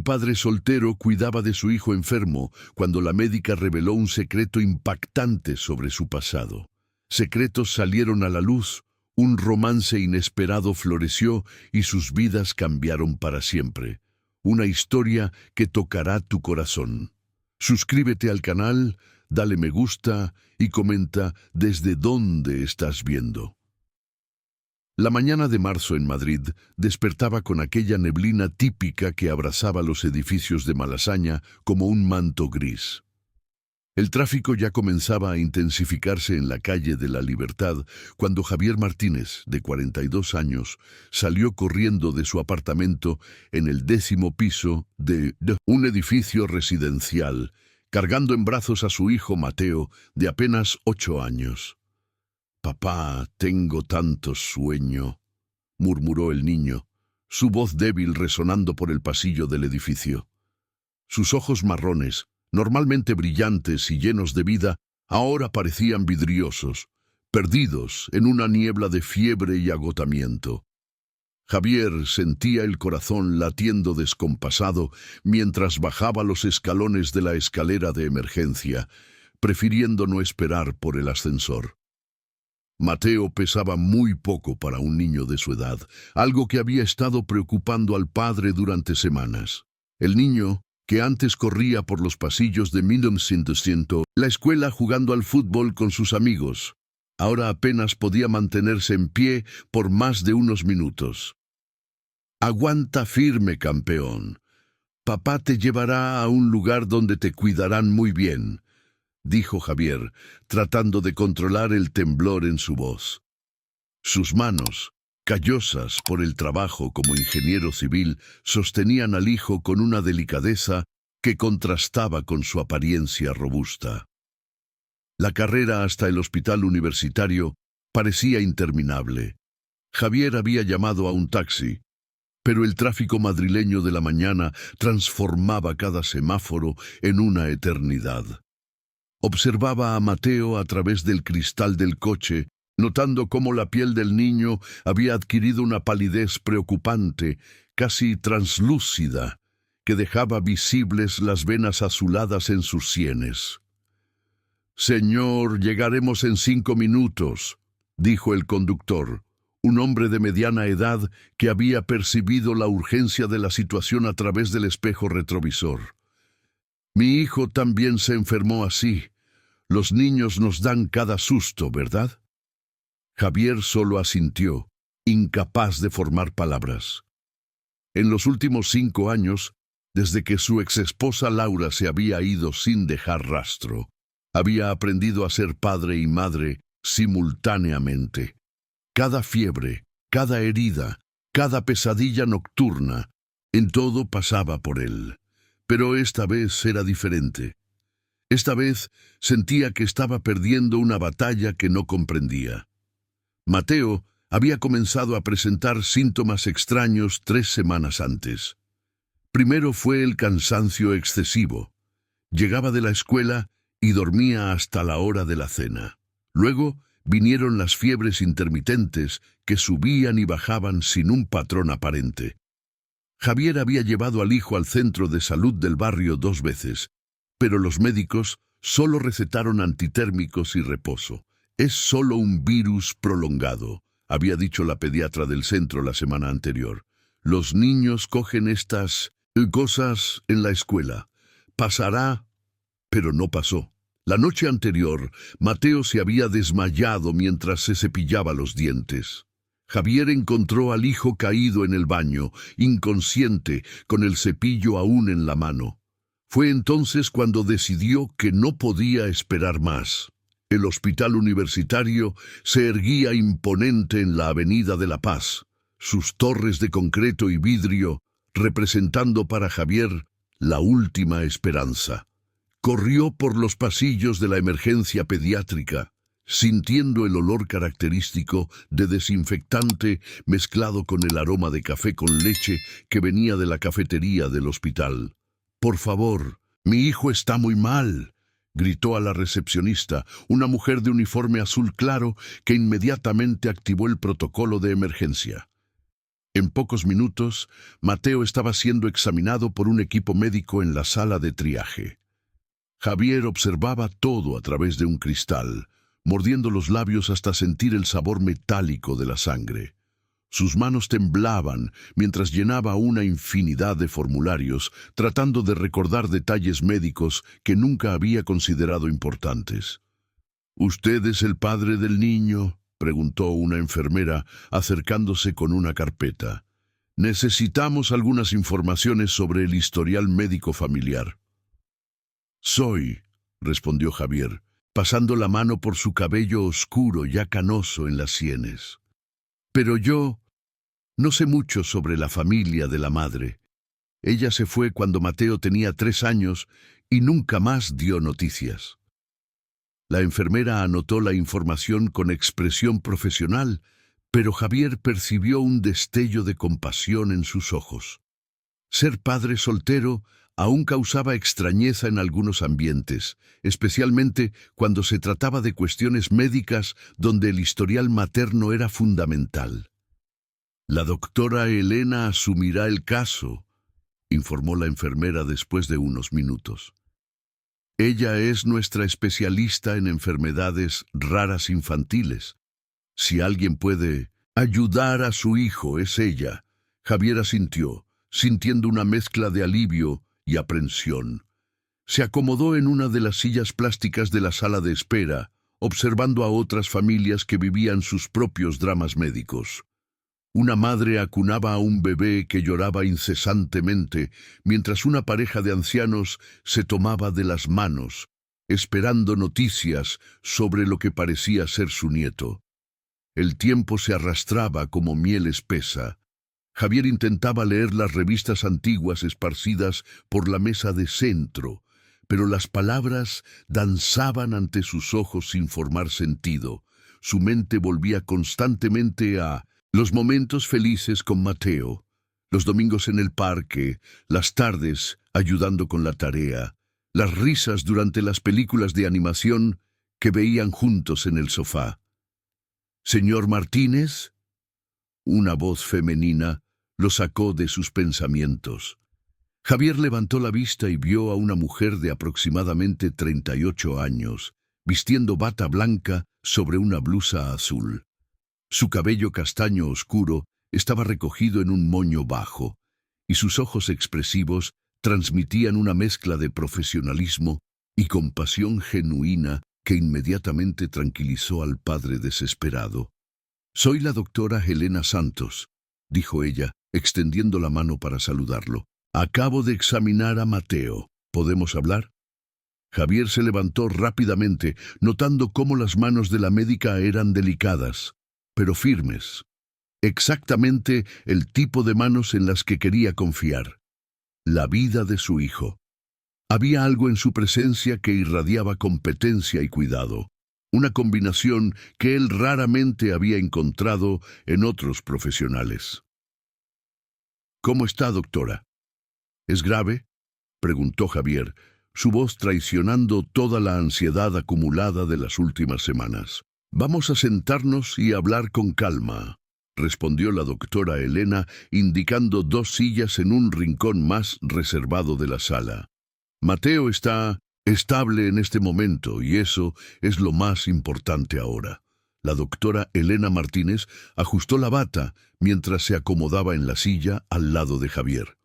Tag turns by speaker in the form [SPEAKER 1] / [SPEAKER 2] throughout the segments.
[SPEAKER 1] Un padre soltero cuidaba de su hijo enfermo cuando la médica reveló un secreto impactante sobre su pasado. Secretos salieron a la luz, un romance inesperado floreció y sus vidas cambiaron para siempre. Una historia que tocará tu corazón. Suscríbete al canal, dale me gusta y comenta desde dónde estás viendo. La mañana de marzo en Madrid despertaba con aquella neblina típica que abrazaba los edificios de Malasaña como un manto gris. El tráfico ya comenzaba a intensificarse en la calle de la Libertad cuando Javier Martínez, de 42 años, salió corriendo de su apartamento en el 10º piso de un edificio residencial, cargando en brazos a su hijo Mateo, de apenas 8 años. «Papá, tengo tanto sueño», murmuró el niño, su voz débil resonando por el pasillo del edificio. Sus ojos marrones, normalmente brillantes y llenos de vida, ahora parecían vidriosos, perdidos en una niebla de fiebre y agotamiento. Javier sentía el corazón latiendo descompasado mientras bajaba los escalones de la escalera de emergencia, prefiriendo no esperar por el ascensor. Mateo pesaba muy poco para un niño de su edad, algo que había estado preocupando al padre durante semanas. El niño, que antes corría por los pasillos de 1900, la escuela jugando al fútbol con sus amigos, ahora apenas podía mantenerse en pie por más de unos minutos. «Aguanta firme, campeón. Papá te llevará a un lugar donde te cuidarán muy bien», dijo Javier, tratando de controlar el temblor en su voz. Sus manos, callosas por el trabajo como ingeniero civil, sostenían al hijo con una delicadeza que contrastaba con su apariencia robusta. La carrera hasta el hospital universitario parecía interminable. Javier había llamado a un taxi, pero el tráfico madrileño de la mañana transformaba cada semáforo en una eternidad. Observaba a Mateo a través del cristal del coche, notando cómo la piel del niño había adquirido una palidez preocupante, casi translúcida, que dejaba visibles las venas azuladas en sus sienes. «Señor, llegaremos en 5 minutos», dijo el conductor, un hombre de mediana edad que había percibido la urgencia de la situación a través del espejo retrovisor. «Mi hijo también se enfermó así. Los niños nos dan cada susto, ¿verdad?». Javier solo asintió, incapaz de formar palabras. En los últimos 5 años, desde que su exesposa Laura se había ido sin dejar rastro, había aprendido a ser padre y madre simultáneamente. Cada fiebre, cada herida, cada pesadilla nocturna, en todo pasaba por él. Pero esta vez era diferente. Esta vez sentía que estaba perdiendo una batalla que no comprendía. Mateo había comenzado a presentar síntomas extraños 3 semanas antes. Primero fue el cansancio excesivo. Llegaba de la escuela y dormía hasta la hora de la cena. Luego vinieron las fiebres intermitentes que subían y bajaban sin un patrón aparente. Javier había llevado al hijo al centro de salud del barrio 2 veces, pero los médicos solo recetaron antitérmicos y reposo. «Es solo un virus prolongado», había dicho la pediatra del centro la semana anterior. «Los niños cogen estas cosas en la escuela. Pasará», pero no pasó. La noche anterior, Mateo se había desmayado mientras se cepillaba los dientes. Javier encontró al hijo caído en el baño, inconsciente, con el cepillo aún en la mano. Fue entonces cuando decidió que no podía esperar más. El hospital universitario se erguía imponente en la Avenida de la Paz, sus torres de concreto y vidrio representando para Javier la última esperanza. Corrió por los pasillos de la emergencia pediátrica, sintiendo el olor característico de desinfectante mezclado con el aroma de café con leche que venía de la cafetería del hospital. «Por favor, mi hijo está muy mal», gritó a la recepcionista, una mujer de uniforme azul claro que inmediatamente activó el protocolo de emergencia. En pocos minutos, Mateo estaba siendo examinado por un equipo médico en la sala de triaje. Javier observaba todo a través de un cristal, mordiendo los labios hasta sentir el sabor metálico de la sangre. Sus manos temblaban mientras llenaba una infinidad de formularios, tratando de recordar detalles médicos que nunca había considerado importantes. «¿Usted es el padre del niño?», preguntó una enfermera, acercándose con una carpeta. «Necesitamos algunas informaciones sobre el historial médico familiar». «Soy», respondió Javier, pasando la mano por su cabello oscuro ya canoso en las sienes. «Pero yo no sé mucho sobre la familia de la madre. Ella se fue cuando Mateo tenía 3 años y nunca más dio noticias». La enfermera anotó la información con expresión profesional, pero Javier percibió un destello de compasión en sus ojos. Ser padre soltero aún causaba extrañeza en algunos ambientes, especialmente cuando se trataba de cuestiones médicas donde el historial materno era fundamental. «La doctora Elena asumirá el caso», informó la enfermera después de unos minutos. «Ella es nuestra especialista en enfermedades raras infantiles. Si alguien puede ayudar a su hijo, es ella». Javier asintió, sintiendo una mezcla de alivio y aprensión. Se acomodó en una de las sillas plásticas de la sala de espera, observando a otras familias que vivían sus propios dramas médicos. Una madre acunaba a un bebé que lloraba incesantemente, mientras una pareja de ancianos se tomaba de las manos, esperando noticias sobre lo que parecía ser su nieto. El tiempo se arrastraba como miel espesa. Javier intentaba leer las revistas antiguas esparcidas por la mesa de centro, pero las palabras danzaban ante sus ojos sin formar sentido. Su mente volvía constantemente a los momentos felices con Mateo, los domingos en el parque, las tardes ayudando con la tarea, las risas durante las películas de animación que veían juntos en el sofá. «¿Señor Martínez?». Una voz femenina lo sacó de sus pensamientos. Javier levantó la vista y vio a una mujer de aproximadamente 38 años, vistiendo bata blanca sobre una blusa azul. Su cabello castaño oscuro estaba recogido en un moño bajo, y sus ojos expresivos transmitían una mezcla de profesionalismo y compasión genuina que inmediatamente tranquilizó al padre desesperado. «Soy la doctora Helena Santos», dijo ella, extendiendo la mano para saludarlo. «Acabo de examinar a Mateo. ¿Podemos hablar?». Javier se levantó rápidamente, notando cómo las manos de la médica eran delicadas, pero firmes. Exactamente el tipo de manos en las que quería confiar. La vida de su hijo. Había algo en su presencia que irradiaba competencia y cuidado, una combinación que él raramente había encontrado en otros profesionales. «¿Cómo está, doctora?». «¿Es grave?», preguntó Javier, su voz traicionando toda la ansiedad acumulada de las últimas semanas. «Vamos a sentarnos y hablar con calma», respondió la doctora Elena, indicando 2 sillas en un rincón más reservado de la sala. «Mateo está estable en este momento y eso es lo más importante ahora». La doctora Elena Martínez ajustó la bata mientras se acomodaba en la silla al lado de Javier.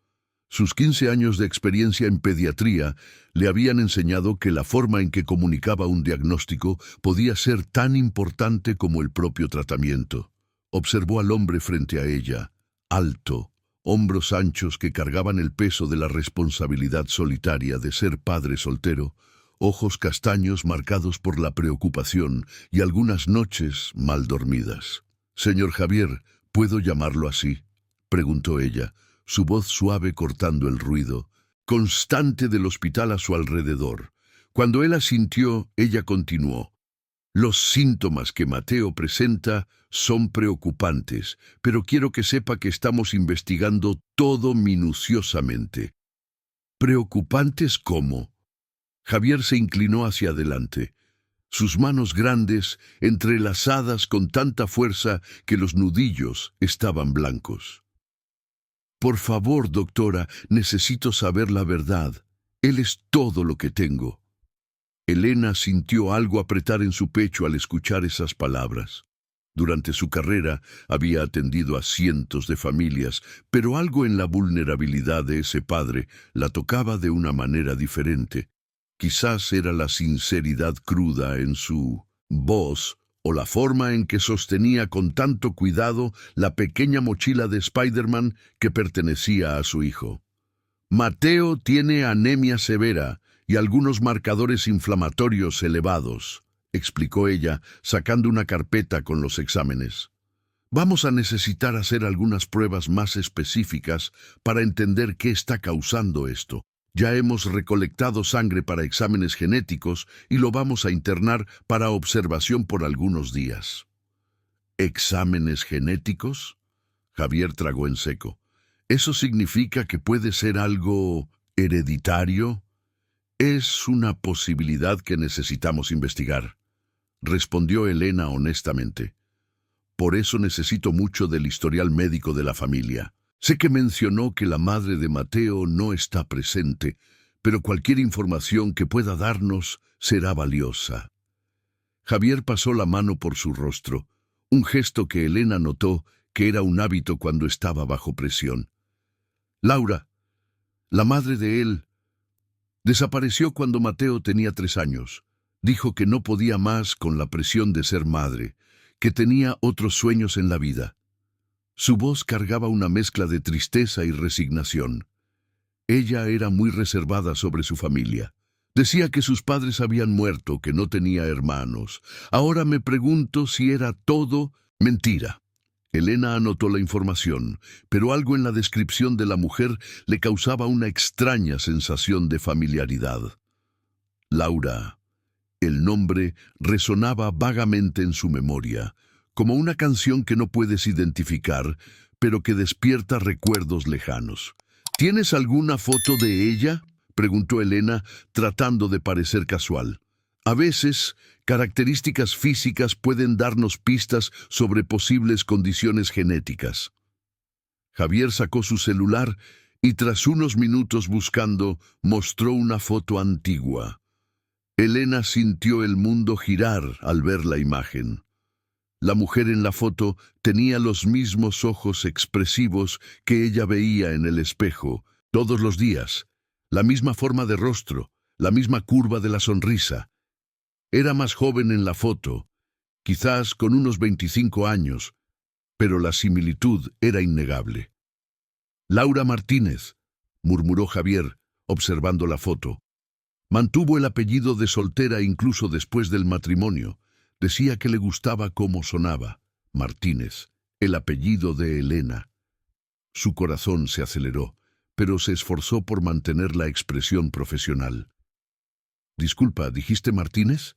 [SPEAKER 1] Sus 15 años de experiencia en pediatría le habían enseñado que la forma en que comunicaba un diagnóstico podía ser tan importante como el propio tratamiento. Observó al hombre frente a ella, alto, hombros anchos que cargaban el peso de la responsabilidad solitaria de ser padre soltero, ojos castaños marcados por la preocupación y algunas noches mal dormidas. «Señor Javier, ¿puedo llamarlo así?», preguntó ella, su voz suave cortando el ruido constante del hospital a su alrededor. Cuando él asintió, ella continuó. «Los síntomas que Mateo presenta son preocupantes, pero quiero que sepa que estamos investigando todo minuciosamente». «¿Preocupantes cómo?». Javier se inclinó hacia adelante, sus manos grandes entrelazadas con tanta fuerza que los nudillos estaban blancos. Por favor, doctora, necesito saber la verdad. Él es todo lo que tengo. Elena sintió algo apretar en su pecho al escuchar esas palabras. Durante su carrera había atendido a cientos de familias, pero algo en la vulnerabilidad de ese padre la tocaba de una manera diferente. Quizás era la sinceridad cruda en su voz o la forma en que sostenía con tanto cuidado la pequeña mochila de Spider-Man que pertenecía a su hijo. Mateo tiene anemia severa y algunos marcadores inflamatorios elevados, explicó ella, sacando una carpeta con los exámenes. Vamos a necesitar hacer algunas pruebas más específicas para entender qué está causando esto. Ya hemos recolectado sangre para exámenes genéticos y lo vamos a internar para observación por algunos días. ¿Exámenes genéticos? Javier tragó en seco. ¿Eso significa que puede ser algo hereditario? Es una posibilidad que necesitamos investigar, respondió Elena honestamente. Por eso necesito mucho del historial médico de la familia. Sé que mencionó que la madre de Mateo no está presente, pero cualquier información que pueda darnos será valiosa. Javier pasó la mano por su rostro, un gesto que Elena notó que era un hábito cuando estaba bajo presión. Laura, la madre de él, desapareció cuando Mateo tenía 3 años. Dijo que no podía más con la presión de ser madre, que tenía otros sueños en la vida. Su voz cargaba una mezcla de tristeza y resignación. Ella era muy reservada sobre su familia. Decía que sus padres habían muerto, que no tenía hermanos. Ahora me pregunto si era todo mentira. Elena anotó la información, pero algo en la descripción de la mujer le causaba una extraña sensación de familiaridad. Laura. El nombre resonaba vagamente en su memoria, como una canción que no puedes identificar, pero que despierta recuerdos lejanos. ¿Tienes alguna foto de ella?, preguntó Elena, tratando de parecer casual. A veces, características físicas pueden darnos pistas sobre posibles condiciones genéticas. Javier sacó su celular y tras unos minutos buscando, mostró una foto antigua. Elena sintió el mundo girar al ver la imagen. La mujer en la foto tenía los mismos ojos expresivos que ella veía en el espejo todos los días, la misma forma de rostro, la misma curva de la sonrisa. Era más joven en la foto, quizás con unos 25 años, pero la similitud era innegable. Laura Martínez, murmuró Javier, observando la foto. Mantuvo el apellido de soltera incluso después del matrimonio. Decía que le gustaba cómo sonaba, Martínez, el apellido de Elena. Su corazón se aceleró, pero se esforzó por mantener la expresión profesional. Disculpa, ¿dijiste Martínez?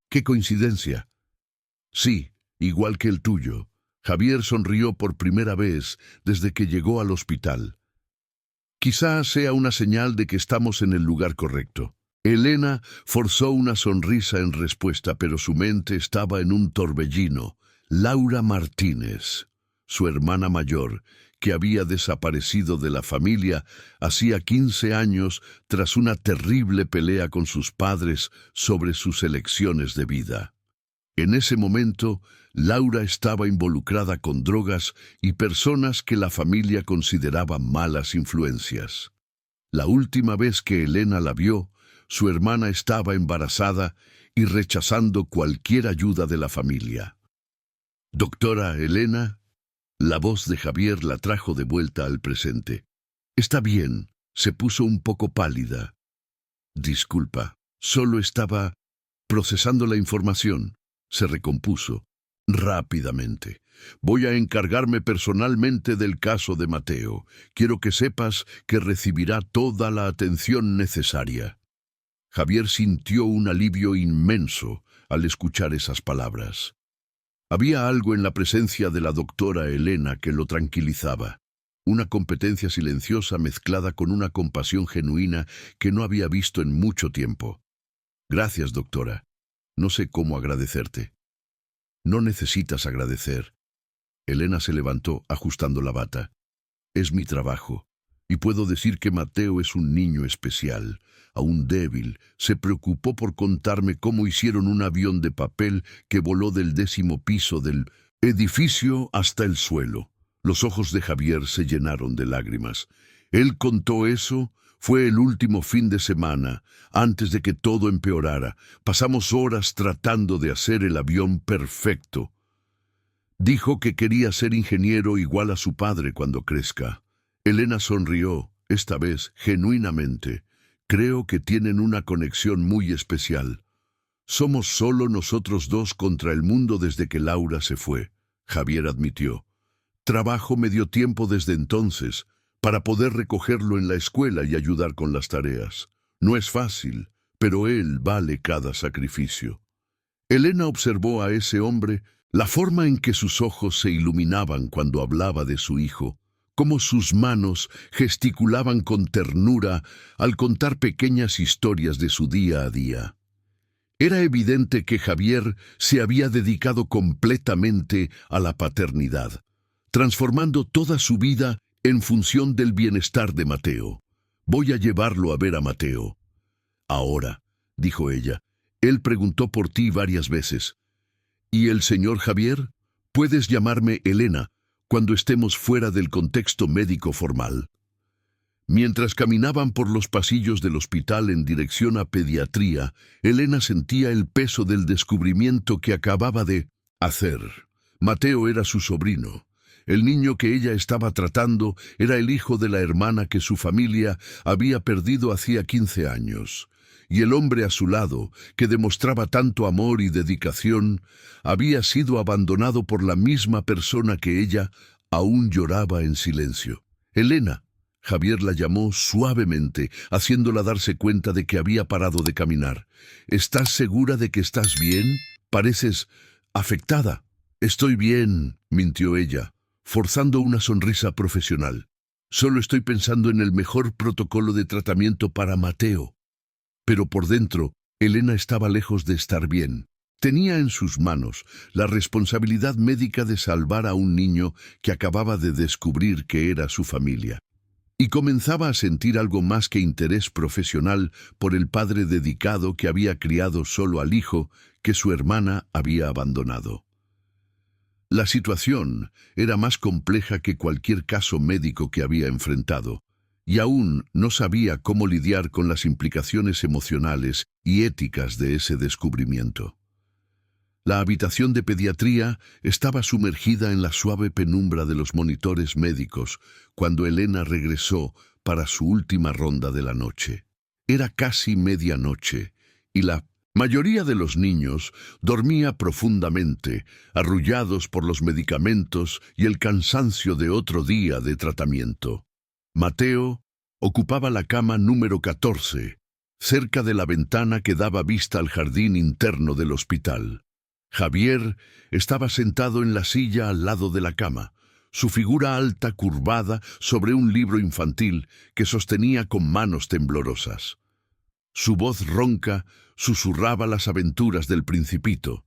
[SPEAKER 1] ¡Qué coincidencia! Sí, igual que el tuyo. Javier sonrió por primera vez desde que llegó al hospital. Quizás sea una señal de que estamos en el lugar correcto. Elena forzó una sonrisa en respuesta, pero su mente estaba en un torbellino. Laura Martínez, su hermana mayor, que había desaparecido de la familia hacía 15 años tras una terrible pelea con sus padres sobre sus elecciones de vida. En ese momento, Laura estaba involucrada con drogas y personas que la familia consideraba malas influencias. La última vez que Elena la vio, su hermana estaba embarazada y rechazando cualquier ayuda de la familia. Doctora Elena, la voz de Javier la trajo de vuelta al presente. Está bien, se puso un poco pálida. Disculpa, solo estaba procesando la información. Se recompuso rápidamente. Voy a encargarme personalmente del caso de Mateo. Quiero que sepas que recibirá toda la atención necesaria. Javier sintió un alivio inmenso al escuchar esas palabras. Había algo en la presencia de la doctora Elena que lo tranquilizaba. Una competencia silenciosa mezclada con una compasión genuina que no había visto en mucho tiempo. Gracias, doctora. No sé cómo agradecerte. No necesitas agradecer. Elena se levantó ajustando la bata. Es mi trabajo. Y puedo decir que Mateo es un niño especial, aún débil. Se preocupó por contarme cómo hicieron un avión de papel que voló del 10º piso del edificio hasta el suelo. Los ojos de Javier se llenaron de lágrimas. Él contó eso. Fue el último fin de semana, antes de que todo empeorara. Pasamos horas tratando de hacer el avión perfecto. Dijo que quería ser ingeniero igual a su padre cuando crezca. Elena sonrió, esta vez genuinamente. Creo que tienen una conexión muy especial. Somos solo nosotros dos contra el mundo desde que Laura se fue, Javier admitió. Trabajo medio tiempo desde entonces, para poder recogerlo en la escuela y ayudar con las tareas. No es fácil, pero él vale cada sacrificio. Elena observó a ese hombre, la forma en que sus ojos se iluminaban cuando hablaba de su hijo, cómo sus manos gesticulaban con ternura al contar pequeñas historias de su día a día. Era evidente que Javier se había dedicado completamente a la paternidad, transformando toda su vida en función del bienestar de Mateo. Voy a llevarlo a ver a Mateo. Ahora, dijo ella, él preguntó por ti varias veces. ¿Y el señor Javier? Puedes llamarme Elena cuando estemos fuera del contexto médico formal. Mientras caminaban por los pasillos del hospital en dirección a pediatría, Elena sentía el peso del descubrimiento que acababa de hacer. Mateo era su sobrino. El niño que ella estaba tratando era el hijo de la hermana que su familia había perdido hacía 15 años. Y el hombre a su lado, que demostraba tanto amor y dedicación, había sido abandonado por la misma persona que ella aún lloraba en silencio. Elena. Javier la llamó suavemente, haciéndola darse cuenta de que había parado de caminar. ¿Estás segura de que estás bien? Pareces afectada. Estoy bien, mintió ella, forzando una sonrisa profesional. Solo estoy pensando en el mejor protocolo de tratamiento para Mateo. Pero por dentro, Elena estaba lejos de estar bien. Tenía en sus manos la responsabilidad médica de salvar a un niño que acababa de descubrir que era su familia. Y comenzaba a sentir algo más que interés profesional por el padre dedicado que había criado solo al hijo que su hermana había abandonado. La situación era más compleja que cualquier caso médico que había enfrentado, y aún no sabía cómo lidiar con las implicaciones emocionales y éticas de ese descubrimiento. La habitación de pediatría estaba sumergida en la suave penumbra de los monitores médicos cuando Elena regresó para su última ronda de la noche. Era casi medianoche y la mayoría de los niños dormía profundamente, arrullados por los medicamentos y el cansancio de otro día de tratamiento. Mateo ocupaba la cama número 14, cerca de la ventana que daba vista al jardín interno del hospital. Javier estaba sentado en la silla al lado de la cama, su figura alta curvada sobre un libro infantil que sostenía con manos temblorosas. Su voz ronca susurraba las aventuras del Principito,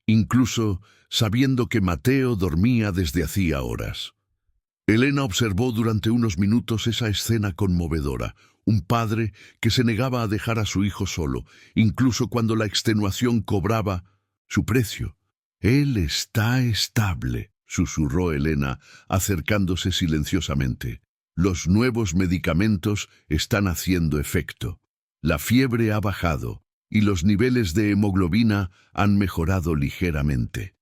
[SPEAKER 1] incluso sabiendo que Mateo dormía desde hacía horas. Elena observó durante unos minutos esa escena conmovedora, un padre que se negaba a dejar a su hijo solo, incluso cuando la extenuación cobraba su precio. Él está estable, susurró Elena, acercándose silenciosamente. Los nuevos medicamentos están haciendo efecto. La fiebre ha bajado y los niveles de hemoglobina han mejorado ligeramente.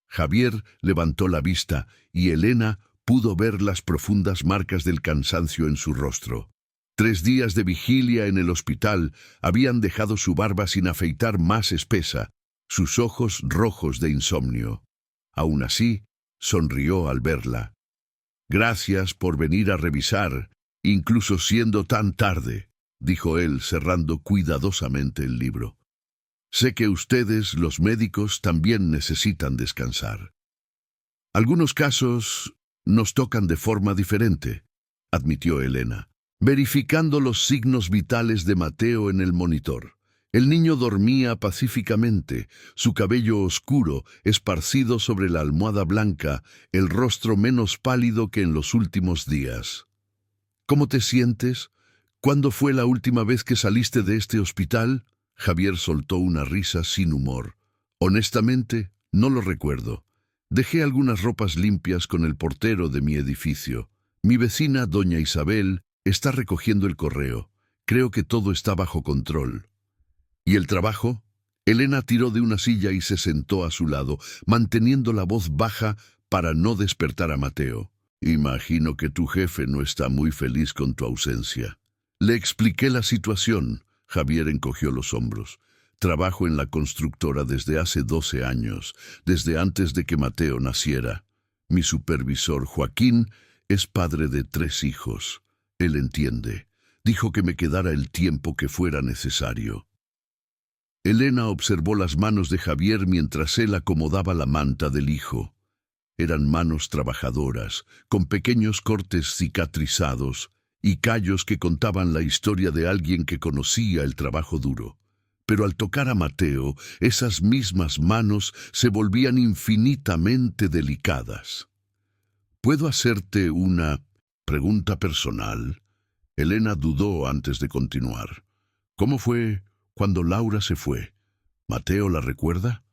[SPEAKER 1] Javier levantó la vista y Elena pudo ver las profundas marcas del cansancio en su rostro. 3 días de vigilia en el hospital habían dejado su barba sin afeitar más espesa, sus ojos rojos de insomnio. Aún así, sonrió al verla. «Gracias por venir a revisar, incluso siendo tan tarde», dijo él cerrando cuidadosamente el libro. «Sé que ustedes, los médicos, también necesitan descansar. Algunos casos nos tocan de forma diferente», admitió Elena, verificando los signos vitales de Mateo en el monitor. El niño dormía pacíficamente, su cabello oscuro, esparcido sobre la almohada blanca, el rostro menos pálido que en los últimos días. ¿Cómo te sientes? ¿Cuándo fue la última vez que saliste de este hospital? Javier soltó una risa sin humor. Honestamente, no lo recuerdo. Dejé algunas ropas limpias con el portero de mi edificio. Mi vecina, doña Isabel, está recogiendo el correo. Creo que todo está bajo control. ¿Y el trabajo? Elena tiró de una silla y se sentó a su lado, manteniendo la voz baja para no despertar a Mateo. Imagino que tu jefe no está muy feliz con tu ausencia. Le expliqué la situación. Javier encogió los hombros. Trabajo en la constructora desde hace 12 años, desde antes de que Mateo naciera. Mi supervisor, Joaquín, es padre de 3 hijos. Él entiende. Dijo que me quedara el tiempo que fuera necesario. Elena observó las manos de Javier mientras él acomodaba la manta del hijo. Eran manos trabajadoras, con pequeños cortes cicatrizados y callos que contaban la historia de alguien que conocía el trabajo duro. Pero al tocar a Mateo, esas mismas manos se volvían infinitamente delicadas. ¿Puedo hacerte una pregunta personal? Elena dudó antes de continuar. ¿Cómo fue cuando Laura se fue? ¿Mateo la recuerda?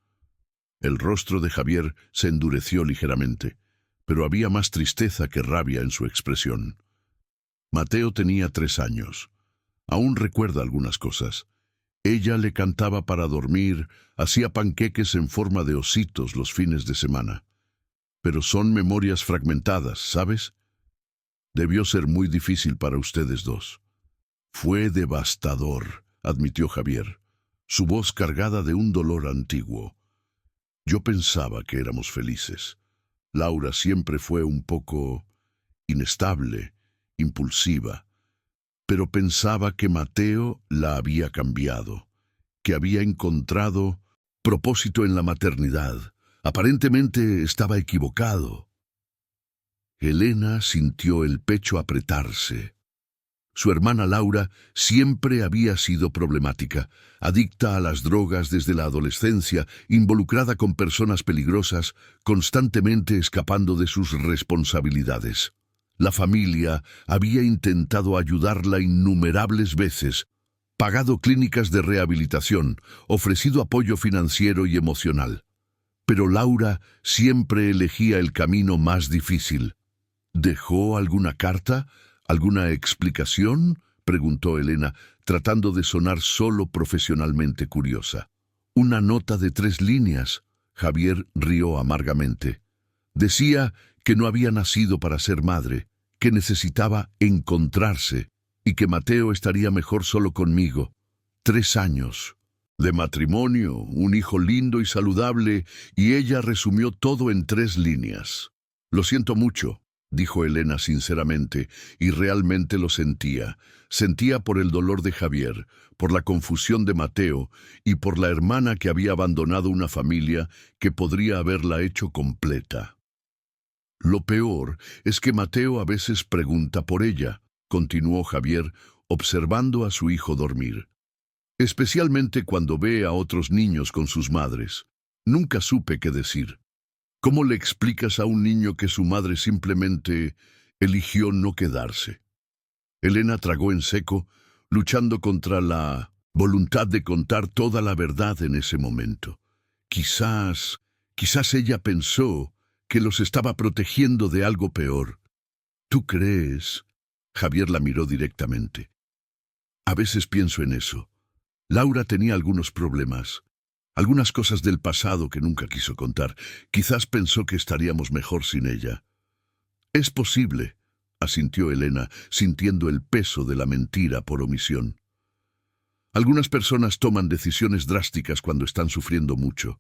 [SPEAKER 1] El rostro de Javier se endureció ligeramente, pero había más tristeza que rabia en su expresión. Mateo tenía 3 años. Aún recuerda algunas cosas. Ella le cantaba para dormir, hacía panqueques en forma de ositos los fines de semana. Pero son memorias fragmentadas, ¿sabes? Debió ser muy difícil para ustedes dos. Fue devastador, admitió Javier, su voz cargada de un dolor antiguo. Yo pensaba que éramos felices. Laura siempre fue un poco inestable, impulsiva, pero pensaba que Mateo la había cambiado, que había encontrado propósito en la maternidad. Aparentemente estaba equivocado. Elena sintió el pecho apretarse. Su hermana Laura siempre había sido problemática, adicta a las drogas desde la adolescencia, involucrada con personas peligrosas, constantemente escapando de sus responsabilidades. La familia había intentado ayudarla innumerables veces, pagado clínicas de rehabilitación, ofrecido apoyo financiero y emocional. Pero Laura siempre elegía el camino más difícil. ¿Dejó alguna carta? ¿Alguna explicación?, preguntó Elena, tratando de sonar solo profesionalmente curiosa. Una nota de 3 líneas. Javier rió amargamente. Decía que no había nacido para ser madre, que necesitaba encontrarse y que Mateo estaría mejor solo conmigo. 3 años de matrimonio, un hijo lindo y saludable, y ella resumió todo en 3 líneas. Lo siento mucho, dijo Elena sinceramente, y realmente lo sentía. Sentía por el dolor de Javier, por la confusión de Mateo y por la hermana que había abandonado una familia que podría haberla hecho completa. Lo peor es que Mateo a veces pregunta por ella, continuó Javier, observando a su hijo dormir. Especialmente cuando ve a otros niños con sus madres. Nunca supe qué decir. ¿Cómo le explicas a un niño que su madre simplemente eligió no quedarse? Elena tragó en seco, luchando contra la voluntad de contar toda la verdad en ese momento. Quizás ella pensó que los estaba protegiendo de algo peor. ¿Tú crees? Javier la miró directamente. A veces pienso en eso. Laura tenía algunos problemas, algunas cosas del pasado que nunca quiso contar. Quizás pensó que estaríamos mejor sin ella. Es posible, asintió Elena, sintiendo el peso de la mentira por omisión. Algunas personas toman decisiones drásticas cuando están sufriendo mucho.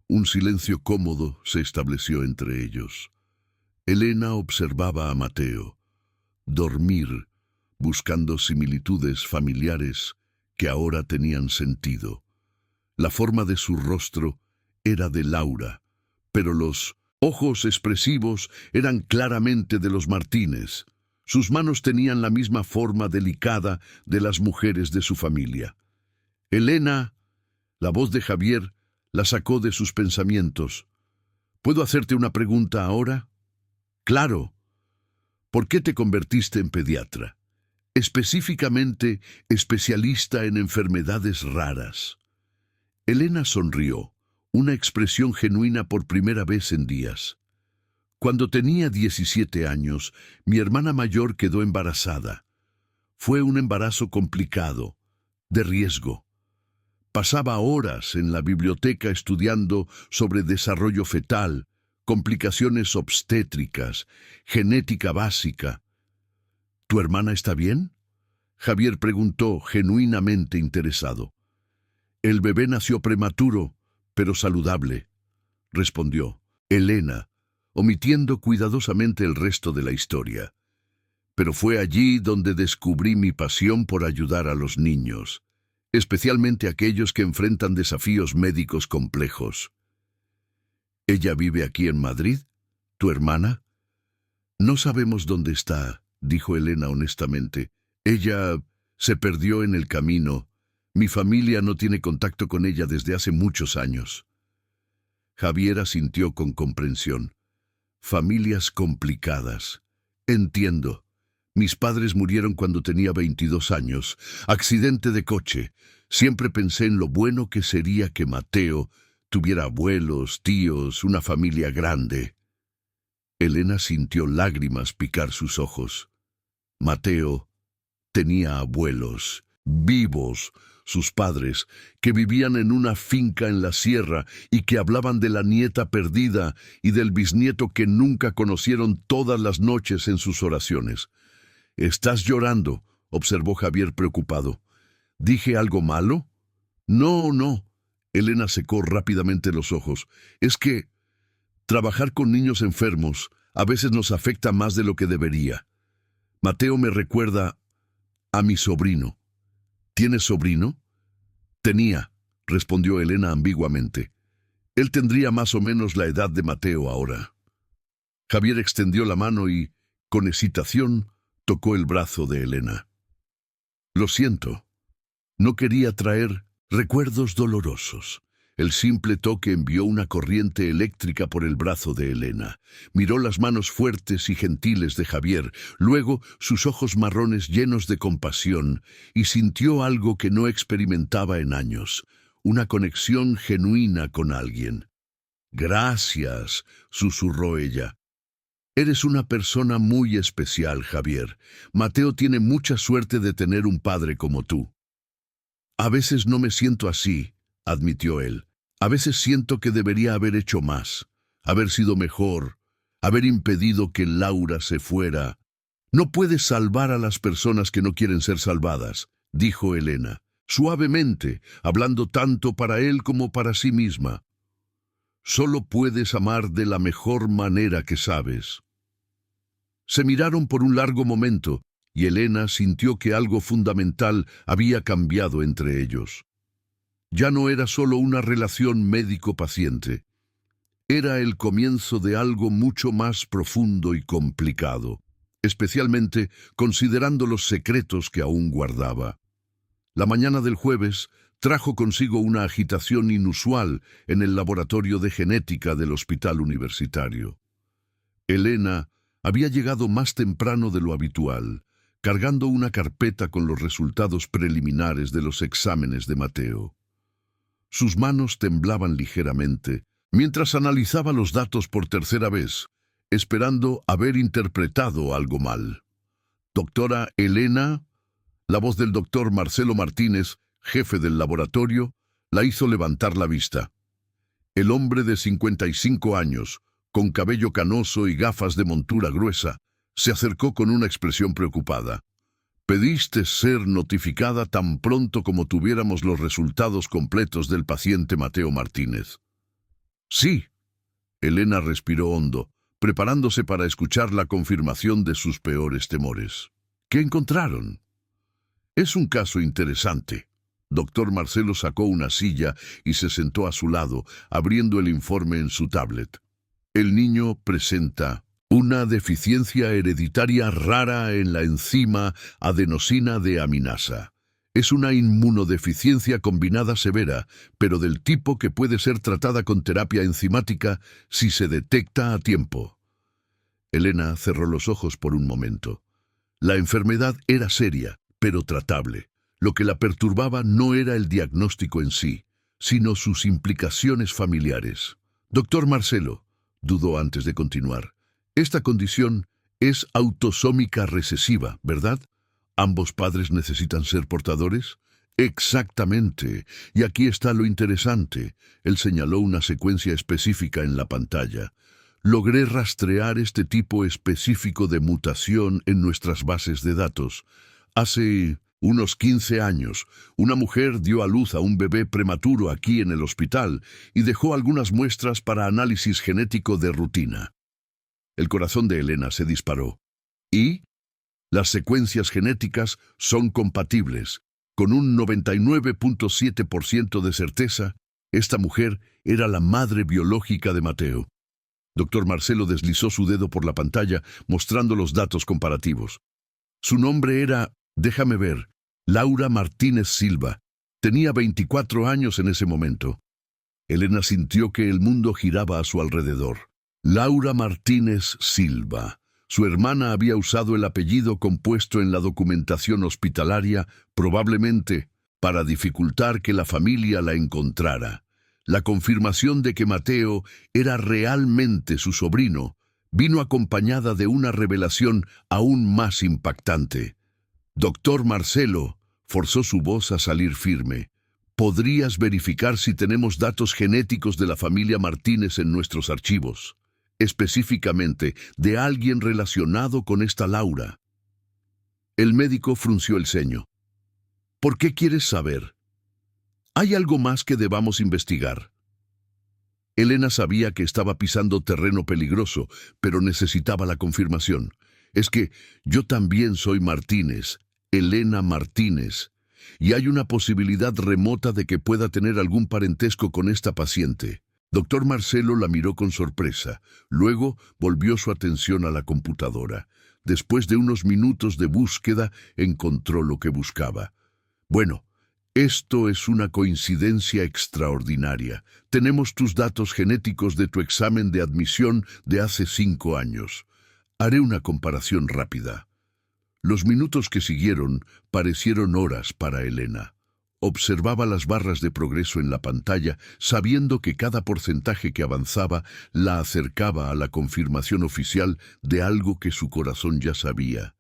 [SPEAKER 1] Un silencio cómodo se estableció entre ellos. Elena observaba a Mateo, dormir, buscando similitudes familiares que ahora tenían sentido. La forma de su rostro era de Laura, pero los ojos expresivos eran claramente de los Martínez. Sus manos tenían la misma forma delicada de las mujeres de su familia. Elena, la voz de Javier, la sacó de sus pensamientos. ¿Puedo hacerte una pregunta ahora? Claro. ¿Por qué te convertiste en pediatra? Específicamente, especialista en enfermedades raras. Elena sonrió, una expresión genuina por primera vez en días. Cuando tenía 17 años, mi hermana mayor quedó embarazada. Fue un embarazo complicado, de riesgo. Pasaba horas en la biblioteca estudiando sobre desarrollo fetal, complicaciones obstétricas, genética básica. ¿Tu hermana está bien?, Javier preguntó, genuinamente interesado. El bebé nació prematuro, pero saludable, respondió Elena, omitiendo cuidadosamente el resto de la historia. Pero fue allí donde descubrí mi pasión por ayudar a los niños, especialmente aquellos que enfrentan desafíos médicos complejos. ¿Ella vive aquí en Madrid? ¿Tu hermana? No sabemos dónde está, dijo Elena honestamente. Ella se perdió en el camino. Mi familia no tiene contacto con ella desde hace muchos años. Javier asintió con comprensión. Familias complicadas. Entiendo. Mis padres murieron cuando tenía 22 años. Accidente de coche. Siempre pensé en lo bueno que sería que Mateo tuviera abuelos, tíos, una familia grande. Elena sintió lágrimas picar sus ojos. Mateo tenía abuelos, vivos, sus padres, que vivían en una finca en la sierra y que hablaban de la nieta perdida y del bisnieto que nunca conocieron todas las noches en sus oraciones. «¿Estás llorando?», observó Javier preocupado. «¿Dije algo malo?» «No, no». Elena secó rápidamente los ojos. «Es que trabajar con niños enfermos a veces nos afecta más de lo que debería. Mateo me recuerda a mi sobrino». «¿Tienes sobrino?» «Tenía», respondió Elena ambiguamente. «Él tendría más o menos la edad de Mateo ahora». Javier extendió la mano y, con excitación, tocó el brazo de Elena. «Lo siento. No quería traer recuerdos dolorosos». El simple toque envió una corriente eléctrica por el brazo de Elena. Miró las manos fuertes y gentiles de Javier, luego sus ojos marrones llenos de compasión, y sintió algo que no experimentaba en años, una conexión genuina con alguien. «Gracias», susurró ella. «Eres una persona muy especial, Javier. Mateo tiene mucha suerte de tener un padre como tú». «A veces no me siento así», admitió él. «A veces siento que debería haber hecho más, haber sido mejor, haber impedido que Laura se fuera». «No puedes salvar a las personas que no quieren ser salvadas», dijo Elena, suavemente, hablando tanto para él como para sí misma. «Solo puedes amar de la mejor manera que sabes». Se miraron por un largo momento, y Elena sintió que algo fundamental había cambiado entre ellos. Ya no era solo una relación médico-paciente. Era el comienzo de algo mucho más profundo y complicado, especialmente considerando los secretos que aún guardaba. La mañana del jueves trajo consigo una agitación inusual en el laboratorio de genética del hospital universitario. Elena había llegado más temprano de lo habitual, cargando una carpeta con los resultados preliminares de los exámenes de Mateo. Sus manos temblaban ligeramente mientras analizaba los datos por tercera vez, esperando haber interpretado algo mal. «Doctora Elena», la voz del doctor Marcelo Martínez, jefe del laboratorio, la hizo levantar la vista. El hombre de 55 años, con cabello canoso y gafas de montura gruesa, se acercó con una expresión preocupada. «¿Pediste ser notificada tan pronto como tuviéramos los resultados completos del paciente Mateo Martínez?» «Sí». Elena respiró hondo, preparándose para escuchar la confirmación de sus peores temores. «¿Qué encontraron?» «Es un caso interesante». Doctor Marcelo sacó una silla y se sentó a su lado, abriendo el informe en su tablet. «El niño presenta una deficiencia hereditaria rara en la enzima adenosina deaminasa. Es una inmunodeficiencia combinada severa, pero del tipo que puede ser tratada con terapia enzimática si se detecta a tiempo. Elena cerró los ojos por un momento. La enfermedad era seria, pero tratable. Lo que la perturbaba no era el diagnóstico en sí, sino sus implicaciones familiares. Doctor Marcelo, dudó antes de continuar, esta condición es autosómica recesiva, ¿verdad? ¿Ambos padres necesitan ser portadores? Exactamente. Y aquí está lo interesante. Él señaló una secuencia específica en la pantalla. Logré rastrear este tipo específico de mutación en nuestras bases de datos. Hace unos 15 años, una mujer dio a luz a un bebé prematuro aquí en el hospital y dejó algunas muestras para análisis genético de rutina. El corazón de Elena se disparó. ¿Y? Las secuencias genéticas son compatibles. Con un 99.7% de certeza, esta mujer era la madre biológica de Mateo. Doctor Marcelo deslizó su dedo por la pantalla, mostrando los datos comparativos. Su nombre era, déjame ver, Laura Martínez Silva. Tenía 24 años en ese momento. Elena sintió que el mundo giraba a su alrededor. Laura Martínez Silva. Su hermana había usado el apellido compuesto en la documentación hospitalaria, probablemente para dificultar que la familia la encontrara. La confirmación de que Mateo era realmente su sobrino vino acompañada de una revelación aún más impactante. Doctor Marcelo, forzó su voz a salir firme. ¿Podrías verificar si tenemos datos genéticos de la familia Martínez en nuestros archivos? Específicamente, de alguien relacionado con esta Laura. El médico frunció el ceño. ¿Por qué quieres saber? ¿Hay algo más que debamos investigar? Elena sabía que estaba pisando terreno peligroso, pero necesitaba la confirmación. Es que yo también soy Martínez, Elena Martínez, y hay una posibilidad remota de que pueda tener algún parentesco con esta paciente. Doctor Marcelo la miró con sorpresa. Luego volvió su atención a la computadora. Después de unos minutos de búsqueda, encontró lo que buscaba. Bueno, esto es una coincidencia extraordinaria. Tenemos tus datos genéticos de tu examen de admisión de hace 5 años. Haré una comparación rápida. Los minutos que siguieron parecieron horas para Elena. Observaba las barras de progreso en la pantalla, sabiendo que cada porcentaje que avanzaba la acercaba a la confirmación oficial de algo que su corazón ya sabía.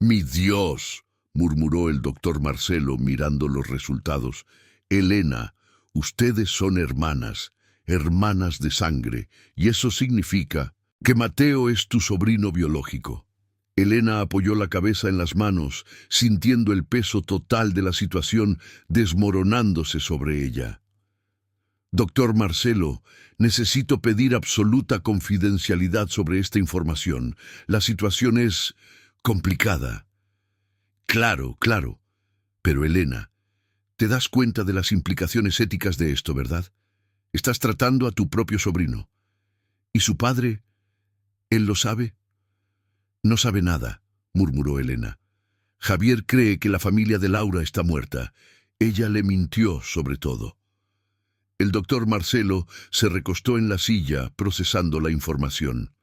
[SPEAKER 1] ¡Mi Dios!, murmuró el doctor Marcelo mirando los resultados. Elena, ustedes son hermanas, hermanas de sangre, y eso significa que Mateo es tu sobrino biológico. Elena apoyó la cabeza en las manos, sintiendo el peso total de la situación desmoronándose sobre ella. Doctor Marcelo, necesito pedir absoluta confidencialidad sobre esta información. La situación es complicada. Claro, claro. Pero Elena, te das cuenta de las implicaciones éticas de esto, ¿verdad? Estás tratando a tu propio sobrino. ¿Y su padre? ¿Él lo sabe? No sabe nada, murmuró Elena. Javier cree que la familia de Laura está muerta. Ella le mintió sobre todo. El doctor Marcelo se recostó en la silla, procesando la información.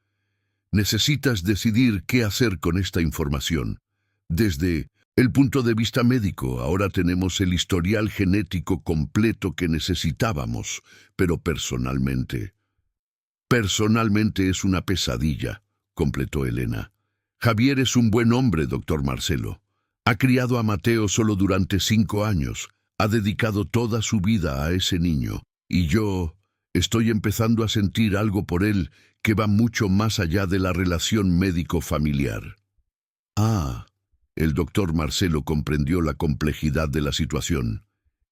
[SPEAKER 1] Necesitas decidir qué hacer con esta información. Desde el punto de vista médico, ahora tenemos el historial genético completo que necesitábamos, pero personalmente es una pesadilla, completó Elena. Javier es un buen hombre, doctor Marcelo. Ha criado a Mateo solo durante 5 años. Ha dedicado toda su vida a ese niño. Y yo estoy empezando a sentir algo por él que va mucho más allá de la relación médico-familiar. Ah, el doctor Marcelo comprendió la complejidad de la situación.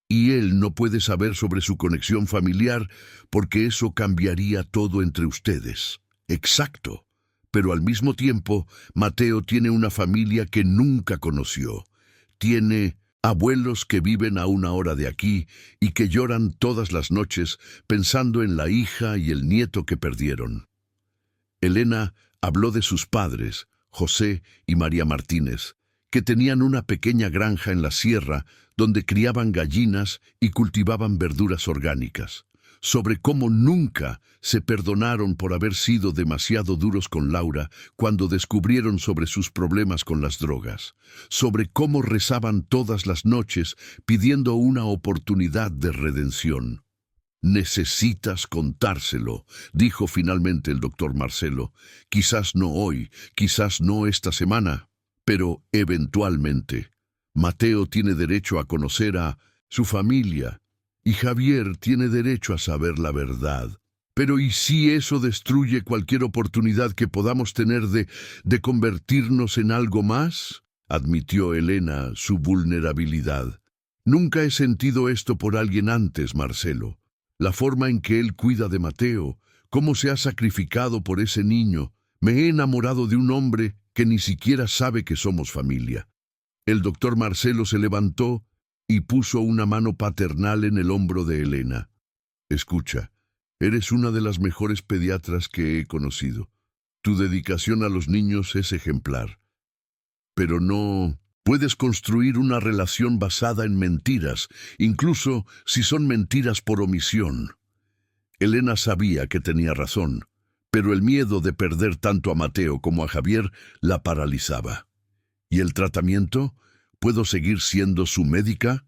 [SPEAKER 1] Y él no puede saber sobre su conexión familiar porque eso cambiaría todo entre ustedes. Exacto. Pero al mismo tiempo, Mateo tiene una familia que nunca conoció. Tiene abuelos que viven a 1 hora de aquí y que lloran todas las noches pensando en la hija y el nieto que perdieron. Elena habló de sus padres, José y María Martínez, que tenían una pequeña granja en la sierra donde criaban gallinas y cultivaban verduras orgánicas, sobre cómo nunca se perdonaron por haber sido demasiado duros con Laura cuando descubrieron sobre sus problemas con las drogas, sobre cómo rezaban todas las noches pidiendo una oportunidad de redención. «Necesitas contárselo», dijo finalmente el doctor Marcelo. «Quizás no hoy, quizás no esta semana, pero eventualmente. Mateo tiene derecho a conocer a su familia y Javier tiene derecho a saber la verdad. Pero ¿y si eso destruye cualquier oportunidad que podamos tener de convertirnos en algo más?», admitió Elena su vulnerabilidad. «Nunca he sentido esto por alguien antes, Marcelo. La forma en que él cuida de Mateo, cómo se ha sacrificado por ese niño. Me he enamorado de un hombre que ni siquiera sabe que somos familia». El doctor Marcelo se levantó y puso una mano paternal en el hombro de Elena. «Escucha, eres una de las mejores pediatras que he conocido. Tu dedicación a los niños es ejemplar. Pero no puedes construir una relación basada en mentiras, incluso si son mentiras por omisión». Elena sabía que tenía razón, pero el miedo de perder tanto a Mateo como a Javier la paralizaba. «¿Y el tratamiento? ¿Puedo seguir siendo su médica?»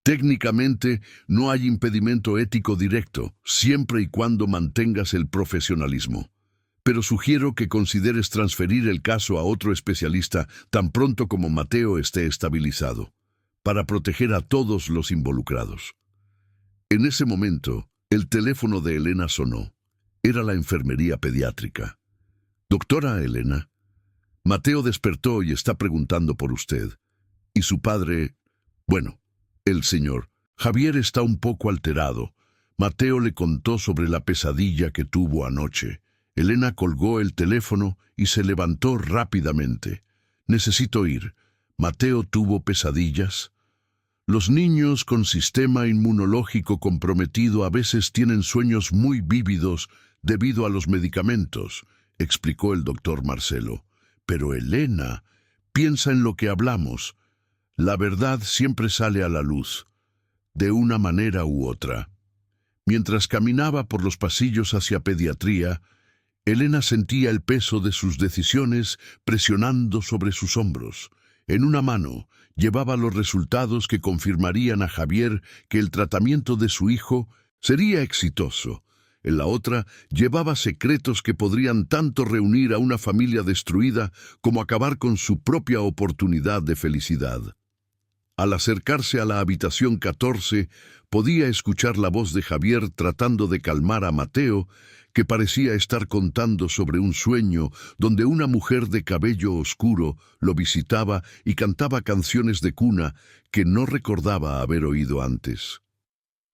[SPEAKER 1] «Técnicamente no hay impedimento ético directo, siempre y cuando mantengas el profesionalismo. Pero sugiero que consideres transferir el caso a otro especialista tan pronto como Mateo esté estabilizado, para proteger a todos los involucrados». En ese momento, el teléfono de Elena sonó. Era la enfermería pediátrica. «Doctora Elena, Mateo despertó y está preguntando por usted. Y su padre, bueno, el señor Javier está un poco alterado. Mateo le contó sobre la pesadilla que tuvo anoche». Elena colgó el teléfono y se levantó rápidamente. «Necesito ir. ¿Mateo tuvo pesadillas?» «Los niños con sistema inmunológico comprometido a veces tienen sueños muy vívidos debido a los medicamentos», explicó el doctor Marcelo. «Pero Elena, piensa en lo que hablamos. La verdad siempre sale a la luz, de una manera u otra». Mientras caminaba por los pasillos hacia pediatría, Elena sentía el peso de sus decisiones presionando sobre sus hombros. En una mano llevaba los resultados que confirmarían a Javier que el tratamiento de su hijo sería exitoso. En la otra llevaba secretos que podrían tanto reunir a una familia destruida como acabar con su propia oportunidad de felicidad. Al acercarse a la habitación 14, podía escuchar la voz de Javier tratando de calmar a Mateo, que parecía estar contando sobre un sueño donde una mujer de cabello oscuro lo visitaba y cantaba canciones de cuna que no recordaba haber oído antes.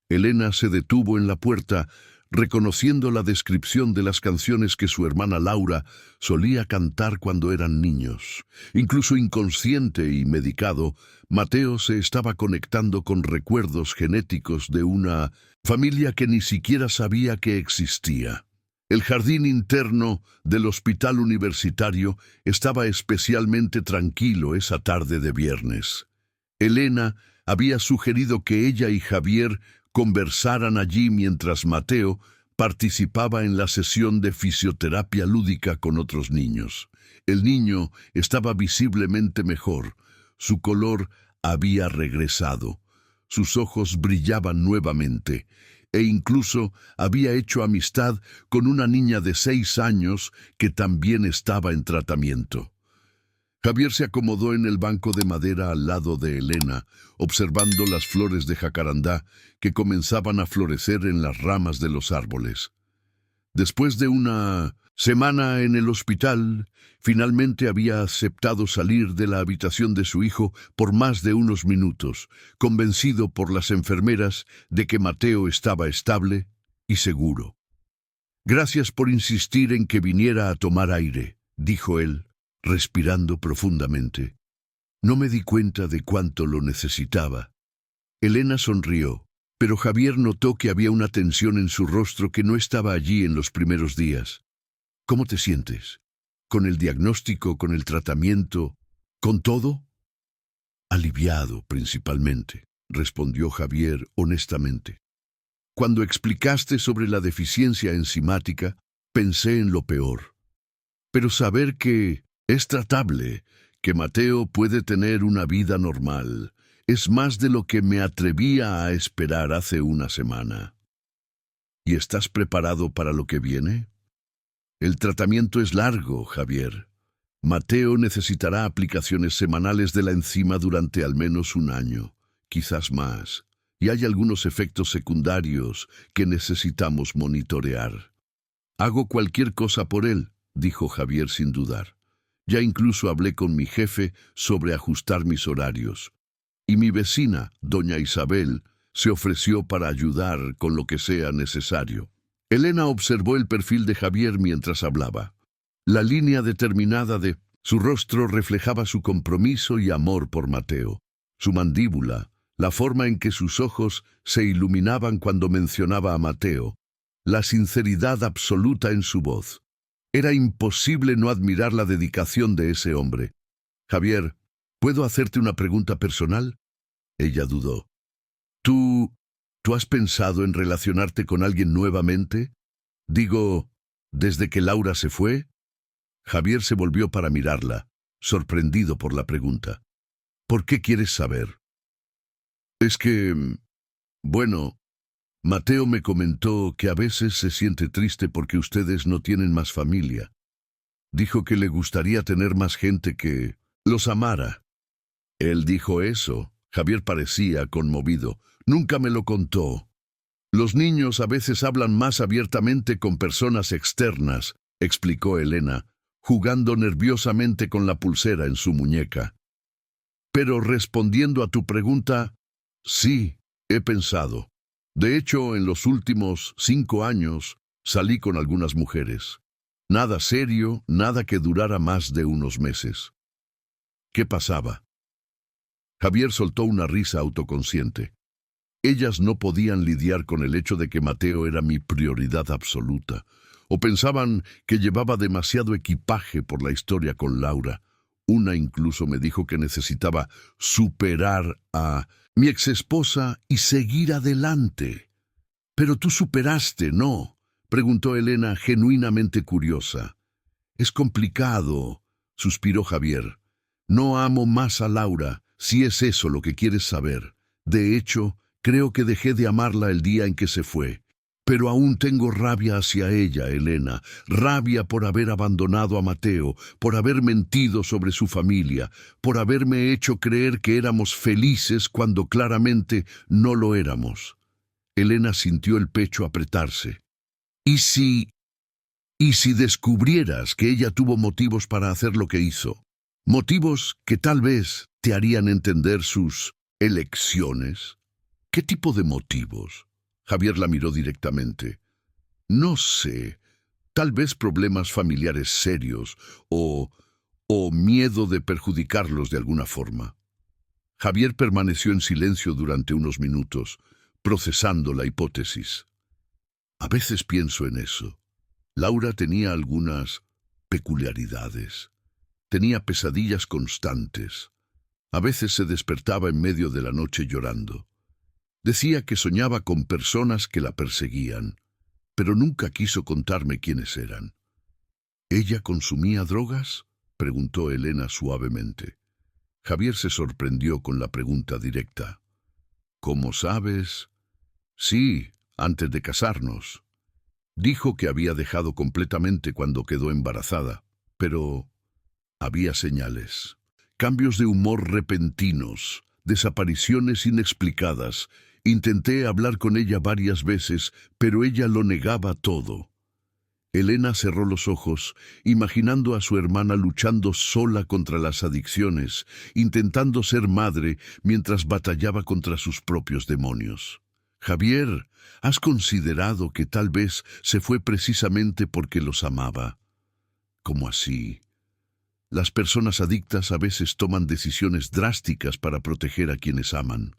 [SPEAKER 1] Elena se detuvo en la puerta, reconociendo la descripción de las canciones que su hermana Laura solía cantar cuando eran niños. Incluso inconsciente y medicado, Mateo se estaba conectando con recuerdos genéticos de una familia que ni siquiera sabía que existía. El jardín interno del hospital universitario estaba especialmente tranquilo esa tarde de viernes. Elena había sugerido que ella y Javier conversaran allí mientras Mateo participaba en la sesión de fisioterapia lúdica con otros niños. El niño estaba visiblemente mejor. Su color había regresado. Sus ojos brillaban nuevamente. E incluso había hecho amistad con una niña de 6 años que también estaba en tratamiento. Javier se acomodó en el banco de madera al lado de Elena, observando las flores de jacarandá que comenzaban a florecer en las ramas de los árboles. Después de una semana en el hospital, finalmente había aceptado salir de la habitación de su hijo por más de unos minutos, convencido por las enfermeras de que Mateo estaba estable y seguro. «Gracias por insistir en que viniera a tomar aire», dijo él, respirando profundamente. «No me di cuenta de cuánto lo necesitaba». Elena sonrió, pero Javier notó que había una tensión en su rostro que no estaba allí en los primeros días. «¿Cómo te sientes? ¿Con el diagnóstico, con el tratamiento, con todo?», Aliviado, principalmente, respondió Javier honestamente. Cuando explicaste sobre la deficiencia enzimática, pensé en lo peor. Pero saber que es tratable, que Mateo puede tener una vida normal, es más de lo que me atrevía a esperar hace una semana. ¿Y estás preparado para lo que viene? El tratamiento es largo, Javier. Mateo necesitará aplicaciones semanales de la enzima durante al menos un año, quizás más, y hay algunos efectos secundarios que necesitamos monitorear. Hago cualquier cosa por él, dijo Javier sin dudar. Ya incluso hablé con mi jefe sobre ajustar mis horarios. Y mi vecina, doña Isabel, se ofreció para ayudar con lo que sea necesario. Elena observó el perfil de Javier mientras hablaba. La línea determinada de su rostro reflejaba su compromiso y amor por Mateo. Su mandíbula, la forma en que sus ojos se iluminaban cuando mencionaba a Mateo, la sinceridad absoluta en su voz. Era imposible no admirar la dedicación de ese hombre. Javier, ¿puedo hacerte una pregunta personal? Ella dudó. ¿Tú has pensado en relacionarte con alguien nuevamente? Digo, ¿desde que Laura se fue? Javier se volvió para mirarla, sorprendido por la pregunta. ¿Por qué quieres saber? Es que, bueno, Mateo me comentó que a veces se siente triste porque ustedes no tienen más familia. Dijo que le gustaría tener más gente que los amara. Él dijo eso. Javier parecía conmovido. Nunca me lo contó. Los niños a veces hablan más abiertamente con personas externas, explicó Elena, jugando nerviosamente con la pulsera en su muñeca. Pero respondiendo a tu pregunta, sí, he pensado. De hecho, en los últimos 5 años salí con algunas mujeres. Nada serio, nada que durara más de unos meses. ¿Qué pasaba? Javier soltó una risa autoconsciente. Ellas no podían lidiar con el hecho de que Mateo era mi prioridad absoluta, o pensaban que llevaba demasiado equipaje por la historia con Laura. Una incluso me dijo que necesitaba superar a mi exesposa y seguir adelante. «Pero tú superaste, ¿no?», preguntó Elena, genuinamente curiosa. «Es complicado», suspiró Javier. «No amo más a Laura, si es eso lo que quieres saber. De hecho, creo que dejé de amarla el día en que se fue. Pero aún tengo rabia hacia ella, Elena, rabia por haber abandonado a Mateo, por haber mentido sobre su familia, por haberme hecho creer que éramos felices cuando claramente no lo éramos». Elena sintió el pecho apretarse. ¿Y si descubrieras que ella tuvo motivos para hacer lo que hizo? Motivos que tal vez te harían entender sus elecciones. ¿Qué tipo de motivos? Javier la miró directamente. No sé, tal vez problemas familiares serios o miedo de perjudicarlos de alguna forma. Javier permaneció en silencio durante unos minutos, procesando la hipótesis. A veces pienso en eso. Laura tenía algunas peculiaridades. Tenía pesadillas constantes. A veces se despertaba en medio de la noche llorando. Decía que soñaba con personas que la perseguían, pero nunca quiso contarme quiénes eran. ¿Ella consumía drogas?, preguntó Elena suavemente. Javier se sorprendió con la pregunta directa. ¿Cómo sabes? Sí, antes de casarnos. Dijo que había dejado completamente cuando quedó embarazada, pero había señales. Cambios de humor repentinos, desapariciones inexplicadas. Intenté hablar con ella varias veces, pero ella lo negaba todo. Elena cerró los ojos, imaginando a su hermana luchando sola contra las adicciones, intentando ser madre mientras batallaba contra sus propios demonios. Javier, ¿has considerado que tal vez se fue precisamente porque los amaba? ¿Cómo así? Las personas adictas a veces toman decisiones drásticas para proteger a quienes aman.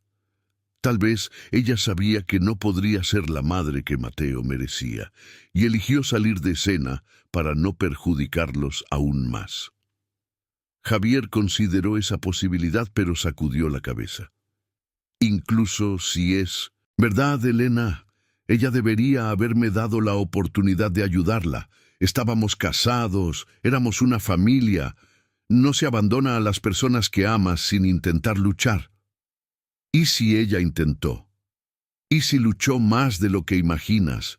[SPEAKER 1] Tal vez ella sabía que no podría ser la madre que Mateo merecía, y eligió salir de escena para no perjudicarlos aún más. Javier consideró esa posibilidad, pero sacudió la cabeza. Incluso si es verdad, Elena, ella debería haberme dado la oportunidad de ayudarla. Estábamos casados, éramos una familia. No se abandona a las personas que amas sin intentar luchar. ¿Y si ella intentó? ¿Y si luchó más de lo que imaginas,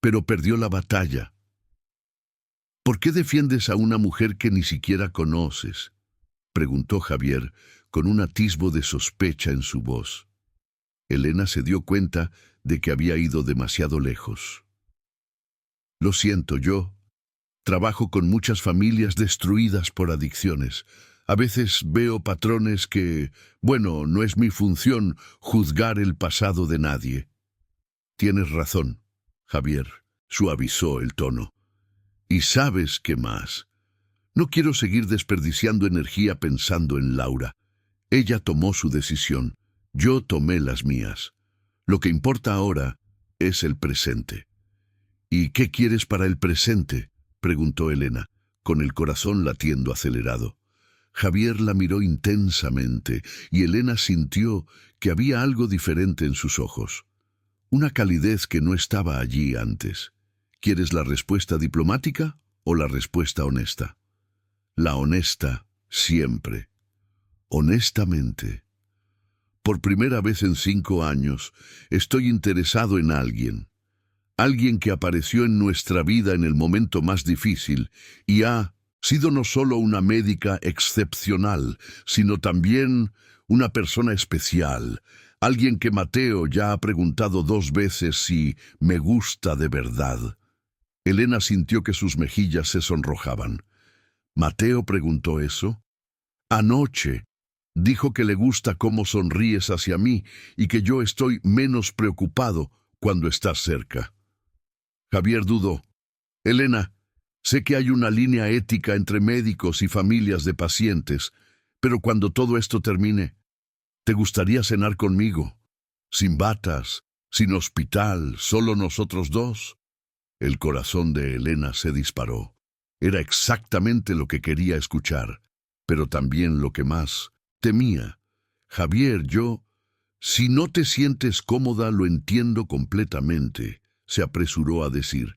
[SPEAKER 1] pero perdió la batalla? ¿Por qué defiendes a una mujer que ni siquiera conoces?, preguntó Javier, con un atisbo de sospecha en su voz. Elena se dio cuenta de que había ido demasiado lejos. Lo siento, yo trabajo con muchas familias destruidas por adicciones. A veces veo patrones que, bueno, no es mi función juzgar el pasado de nadie. Tienes razón, Javier, suavizó el tono. ¿Y sabes qué más? No quiero seguir desperdiciando energía pensando en Laura. Ella tomó su decisión, yo tomé las mías. Lo que importa ahora es el presente. ¿Y qué quieres para el presente?, preguntó Elena, con el corazón latiendo acelerado. Javier la miró intensamente y Elena sintió que había algo diferente en sus ojos. Una calidez que no estaba allí antes. ¿Quieres la respuesta diplomática o la respuesta honesta? La honesta, siempre. Honestamente. Por primera vez en 5 años, estoy interesado en alguien. Alguien que apareció en nuestra vida en el momento más difícil y ha sido no solo una médica excepcional, sino también una persona especial. Alguien que Mateo ya ha preguntado 2 veces si me gusta de verdad. Elena sintió que sus mejillas se sonrojaban. ¿Mateo preguntó eso? Anoche dijo que le gusta cómo sonríes hacia mí y que yo estoy menos preocupado cuando estás cerca. Javier dudó. Elena, sé que hay una línea ética entre médicos y familias de pacientes, pero cuando todo esto termine, ¿te gustaría cenar conmigo? Sin batas, sin hospital, solo nosotros 2. El corazón de Elena se disparó. Era exactamente lo que quería escuchar, pero también lo que más temía. Javier, si no te sientes cómoda, lo entiendo completamente, se apresuró a decir.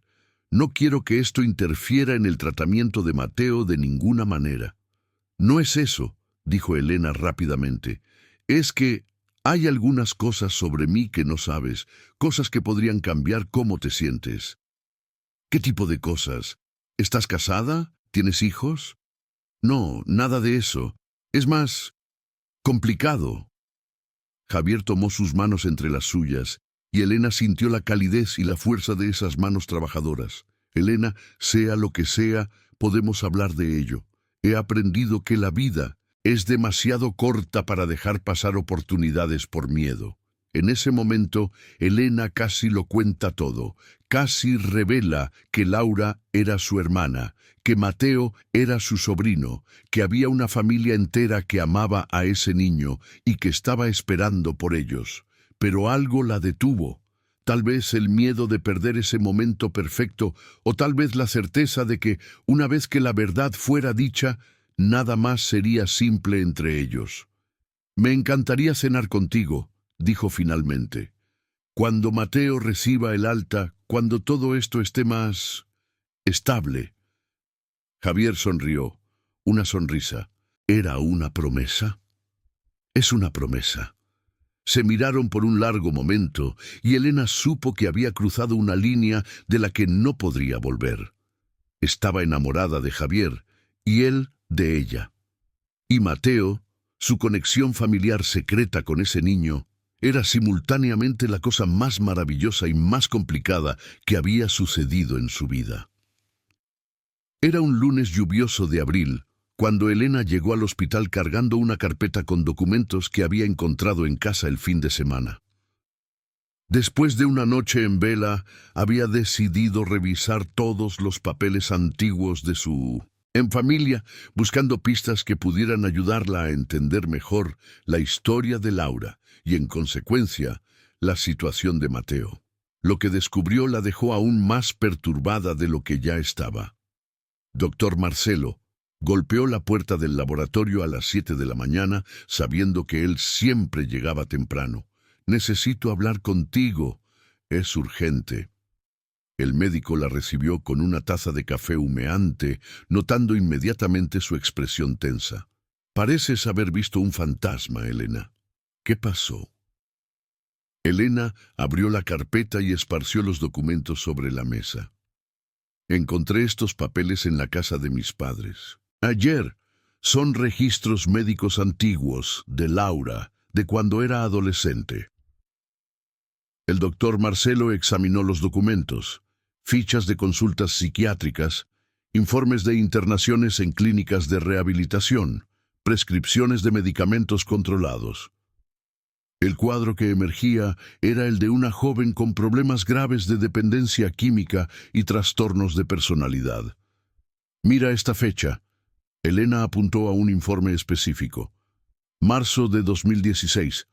[SPEAKER 1] No quiero que esto interfiera en el tratamiento de Mateo de ninguna manera. No es eso, dijo Elena rápidamente. Es que hay algunas cosas sobre mí que no sabes, cosas que podrían cambiar cómo te sientes. ¿Qué tipo de cosas? ¿Estás casada? ¿Tienes hijos? No, nada de eso. Es más complicado. Javier tomó sus manos entre las suyas y Elena sintió la calidez y la fuerza de esas manos trabajadoras. Elena, sea lo que sea, podemos hablar de ello. He aprendido que la vida es demasiado corta para dejar pasar oportunidades por miedo. En ese momento, Elena casi lo cuenta todo. Casi revela que Laura era su hermana, que Mateo era su sobrino, que había una familia entera que amaba a ese niño y que estaba esperando por ellos. Pero algo la detuvo. Tal vez el miedo de perder ese momento perfecto, o tal vez la certeza de que, una vez que la verdad fuera dicha, nada más sería simple entre ellos. Me encantaría cenar contigo, dijo finalmente. Cuando Mateo reciba el alta, cuando todo esto esté más estable. Javier sonrió. Una sonrisa. ¿Era una promesa? Es una promesa. Se miraron por un largo momento y Elena supo que había cruzado una línea de la que no podría volver. Estaba enamorada de Javier y él de ella. Y Mateo, su conexión familiar secreta con ese niño, era simultáneamente la cosa más maravillosa y más complicada que había sucedido en su vida. Era un lunes lluvioso de abril, cuando Elena llegó al hospital cargando una carpeta con documentos que había encontrado en casa el fin de semana. Después de una noche en vela, había decidido revisar todos los papeles antiguos de su familia, buscando pistas que pudieran ayudarla a entender mejor la historia de Laura y, en consecuencia, la situación de Mateo. Lo que descubrió la dejó aún más perturbada de lo que ya estaba. Doctor Marcelo, Golpeó la puerta del laboratorio a las 7 de la mañana, sabiendo que él siempre llegaba temprano. «Necesito hablar contigo. Es urgente». El médico la recibió con una taza de café humeante, notando inmediatamente su expresión tensa. «Pareces haber visto un fantasma, Elena. ¿Qué pasó?» Elena abrió la carpeta y esparció los documentos sobre la mesa. «Encontré estos papeles en la casa de mis padres. Ayer. Son registros médicos antiguos de Laura, de cuando era adolescente». El doctor Marcelo examinó los documentos, fichas de consultas psiquiátricas, informes de internaciones en clínicas de rehabilitación, prescripciones de medicamentos controlados. El cuadro que emergía era el de una joven con problemas graves de dependencia química y trastornos de personalidad. «Mira esta fecha». Elena apuntó a un informe específico. Marzo de 2016.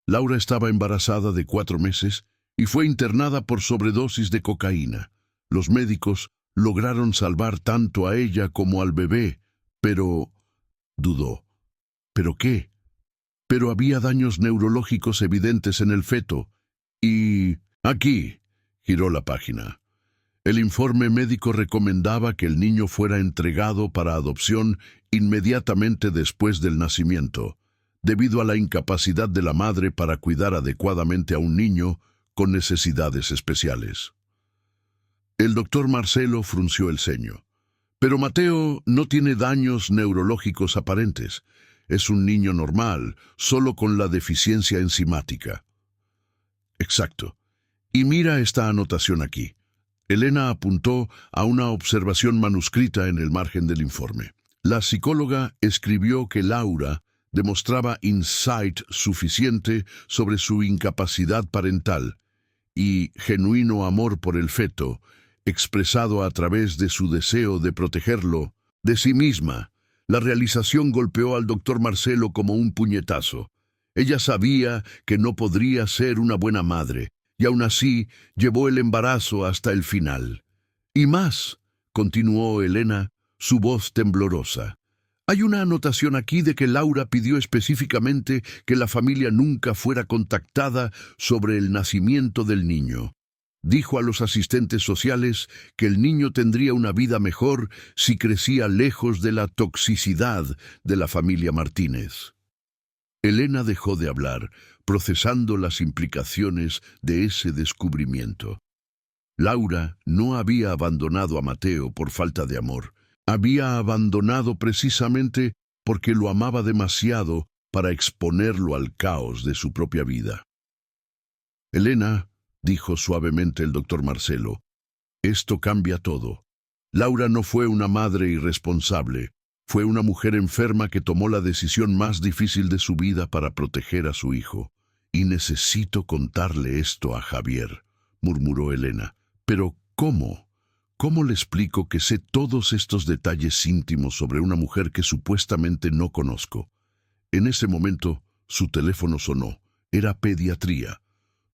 [SPEAKER 1] Laura estaba embarazada de 4 meses y fue internada por sobredosis de cocaína. Los médicos lograron salvar tanto a ella como al bebé, pero... dudó. ¿Pero qué? Pero había daños neurológicos evidentes en el feto. Y... aquí, giró la página. El informe médico recomendaba que el niño fuera entregado para adopción inmediatamente después del nacimiento, debido a la incapacidad de la madre para cuidar adecuadamente a un niño con necesidades especiales. El doctor Marcelo frunció el ceño. «Pero Mateo no tiene daños neurológicos aparentes. Es un niño normal, solo con la deficiencia enzimática». «Exacto. Y mira esta anotación aquí». Elena apuntó a una observación manuscrita en el margen del informe. La psicóloga escribió que Laura demostraba insight suficiente sobre su incapacidad parental y genuino amor por el feto, expresado a través de su deseo de protegerlo de sí misma. La realización golpeó al doctor Marcelo como un puñetazo. Ella sabía que no podría ser una buena madre, y aún así llevó el embarazo hasta el final. «Y más», continuó Elena, su voz temblorosa. «Hay una anotación aquí de que Laura pidió específicamente que la familia nunca fuera contactada sobre el nacimiento del niño. Dijo a los asistentes sociales que el niño tendría una vida mejor si crecía lejos de la toxicidad de la familia Martínez». Elena dejó de hablar, procesando las implicaciones de ese descubrimiento. Laura no había abandonado a Mateo por falta de amor. Había abandonado precisamente porque lo amaba demasiado para exponerlo al caos de su propia vida. «Elena», dijo suavemente el doctor Marcelo, «esto cambia todo. Laura no fue una madre irresponsable. Fue una mujer enferma que tomó la decisión más difícil de su vida para proteger a su hijo. Y necesito contarle esto a Javier», murmuró Elena. «Pero, ¿cómo? ¿Cómo le explico que sé todos estos detalles íntimos sobre una mujer que supuestamente no conozco?» En ese momento, su teléfono sonó. Era pediatría.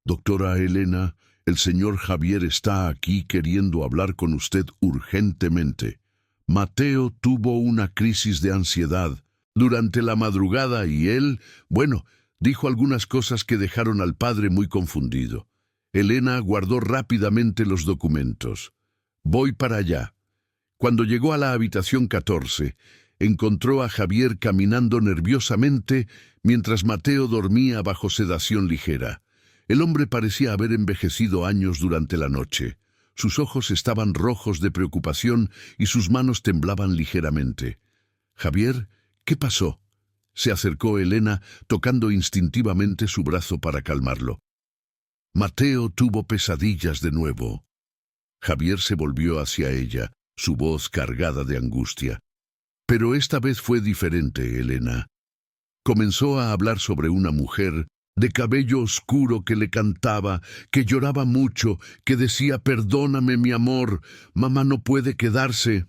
[SPEAKER 1] «Doctora Elena, el señor Javier está aquí queriendo hablar con usted urgentemente. Mateo tuvo una crisis de ansiedad durante la madrugada y él, dijo algunas cosas que dejaron al padre muy confundido». Elena guardó rápidamente los documentos. «Voy para allá». Cuando llegó a la habitación 14, encontró a Javier caminando nerviosamente mientras Mateo dormía bajo sedación ligera. El hombre parecía haber envejecido años durante la noche. Sus ojos estaban rojos de preocupación y sus manos temblaban ligeramente. «Javier, ¿qué pasó?», se acercó Elena, tocando instintivamente su brazo para calmarlo. «Mateo tuvo pesadillas de nuevo». Javier se volvió hacia ella, su voz cargada de angustia. «Pero esta vez fue diferente, Elena». Comenzó a hablar sobre una mujer de cabello oscuro que le cantaba, que lloraba mucho, que decía «Perdóname, mi amor, mamá no puede quedarse».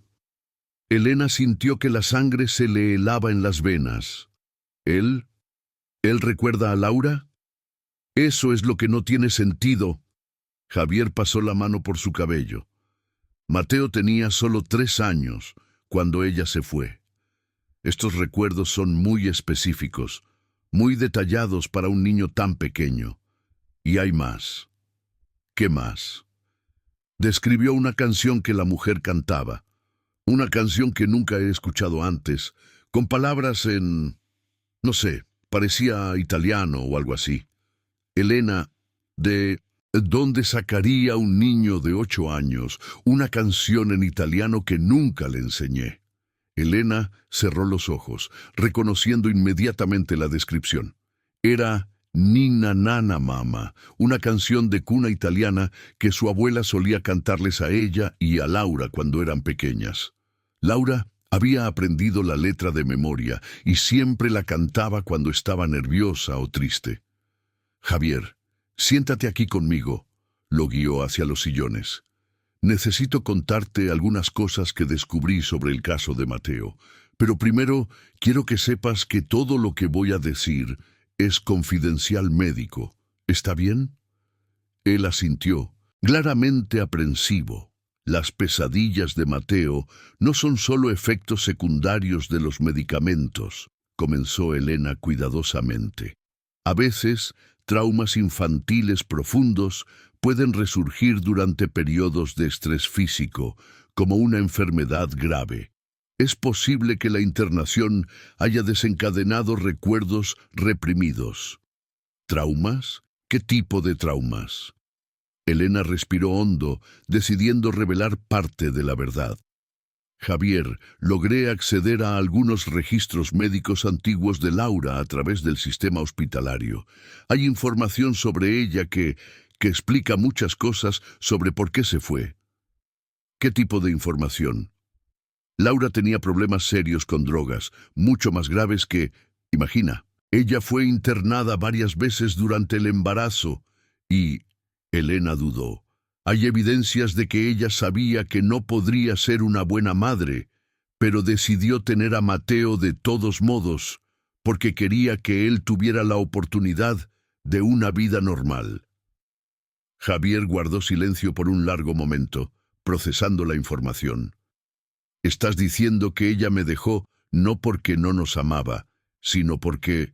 [SPEAKER 1] Elena sintió que la sangre se le helaba en las venas. ¿Él recuerda a Laura? Eso es lo que no tiene sentido. Javier pasó la mano por su cabello. Mateo tenía solo 3 años cuando ella se fue. Estos recuerdos son muy específicos, muy detallados para un niño tan pequeño. Y hay más. ¿Qué más? Describió una canción que la mujer cantaba, una canción que nunca he escuchado antes, con palabras en, no sé, parecía italiano o algo así. Elena, ¿de dónde sacaría un niño de 8 años una canción en italiano que nunca le enseñé? Elena cerró los ojos, reconociendo inmediatamente la descripción. Era Ninna Nana Mama, una canción de cuna italiana que su abuela solía cantarles a ella y a Laura cuando eran pequeñas. Laura había aprendido la letra de memoria y siempre la cantaba cuando estaba nerviosa o triste. Javier, siéntate aquí conmigo, lo guió hacia los sillones. Necesito contarte algunas cosas que descubrí sobre el caso de Mateo, pero primero quiero que sepas que todo lo que voy a decir es confidencial médico. ¿Está bien? Él asintió, claramente aprensivo. Las pesadillas de Mateo no son solo efectos secundarios de los medicamentos, comenzó Elena cuidadosamente. A veces, traumas infantiles profundos pueden resurgir durante periodos de estrés físico, como una enfermedad grave. Es posible que la internación haya desencadenado recuerdos reprimidos. ¿Traumas? ¿Qué tipo de traumas? Elena respiró hondo, decidiendo revelar parte de la verdad. Javier, logré acceder a algunos registros médicos antiguos de Laura a través del sistema hospitalario. Hay información sobre ella que explica muchas cosas sobre por qué se fue. ¿Qué tipo de información? Laura tenía problemas serios con drogas, mucho más graves que, imagina, ella fue internada varias veces durante el embarazo y Elena dudó. Hay evidencias de que ella sabía que no podría ser una buena madre, pero decidió tener a Mateo de todos modos, porque quería que él tuviera la oportunidad de una vida normal. Javier guardó silencio por un largo momento, procesando la información. Estás diciendo que ella me dejó no porque no nos amaba, sino porque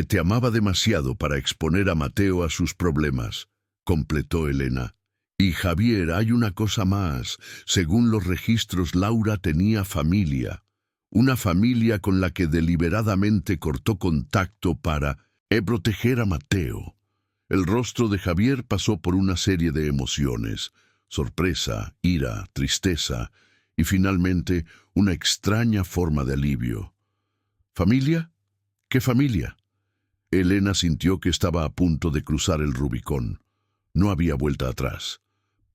[SPEAKER 1] te amaba demasiado para exponer a Mateo a sus problemas, completó Elena. Y Javier, hay una cosa más. Según los registros, Laura tenía familia. Una familia con la que deliberadamente cortó contacto para proteger a Mateo. El rostro de Javier pasó por una serie de emociones: sorpresa, ira, tristeza y finalmente una extraña forma de alivio. ¿Familia? ¿Qué familia? Elena sintió que estaba a punto de cruzar el Rubicón. No había vuelta atrás.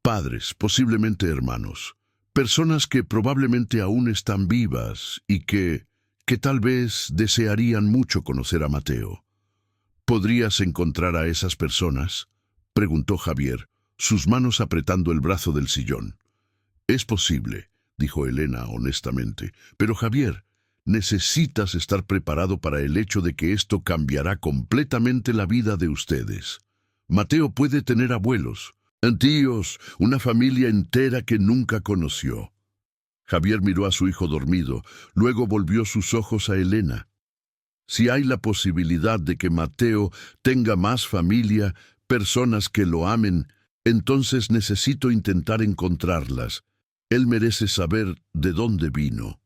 [SPEAKER 1] Padres, posiblemente hermanos, personas que probablemente aún están vivas y que tal vez desearían mucho conocer a Mateo. ¿Podrías encontrar a esas personas?, preguntó Javier, sus manos apretando el brazo del sillón. Es posible, dijo Elena honestamente, pero Javier, necesitas estar preparado para el hecho de que esto cambiará completamente la vida de ustedes. Mateo puede tener abuelos, tíos, una familia entera que nunca conoció. Javier miró a su hijo dormido, luego volvió sus ojos a Elena. Si hay la posibilidad de que Mateo tenga más familia, personas que lo amen, entonces necesito intentar encontrarlas. Él merece saber de dónde vino.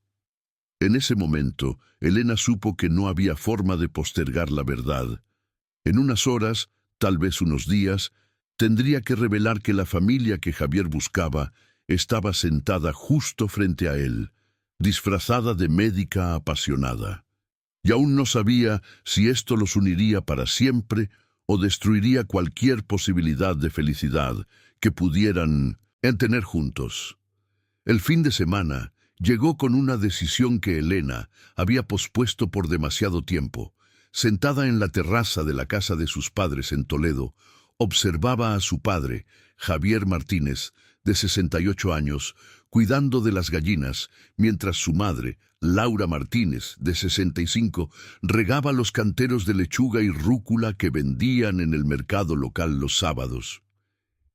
[SPEAKER 1] En ese momento, Elena supo que no había forma de postergar la verdad. En unas horas, tal vez unos días, tendría que revelar que la familia que Javier buscaba estaba sentada justo frente a él, disfrazada de médica apasionada. Y aún no sabía si esto los uniría para siempre o destruiría cualquier posibilidad de felicidad que pudieran tener juntos. El fin de semana llegó con una decisión que Elena había pospuesto por demasiado tiempo. Sentada en la terraza de la casa de sus padres en Toledo, observaba a su padre, Javier Martínez, de 68 años, cuidando de las gallinas, mientras su madre, Laura Martínez, de 65, regaba los canteros de lechuga y rúcula que vendían en el mercado local los sábados.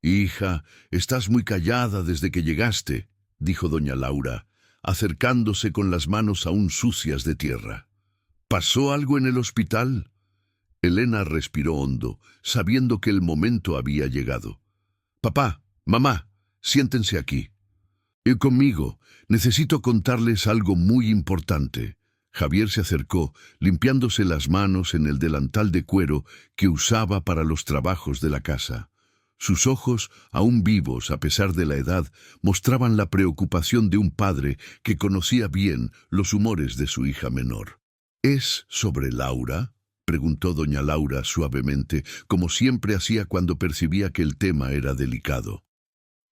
[SPEAKER 1] «Hija, estás muy callada desde que llegaste», dijo doña Laura, acercándose con las manos aún sucias de tierra. ¿Pasó algo en el hospital? Elena respiró hondo, sabiendo que el momento había llegado. Papá, mamá, siéntense aquí. Y conmigo, necesito contarles algo muy importante. Javier se acercó, limpiándose las manos en el delantal de cuero que usaba para los trabajos de la casa. Sus ojos, aún vivos a pesar de la edad, mostraban la preocupación de un padre que conocía bien los humores de su hija menor. ¿Es sobre Laura?, preguntó doña Laura suavemente, como siempre hacía cuando percibía que el tema era delicado.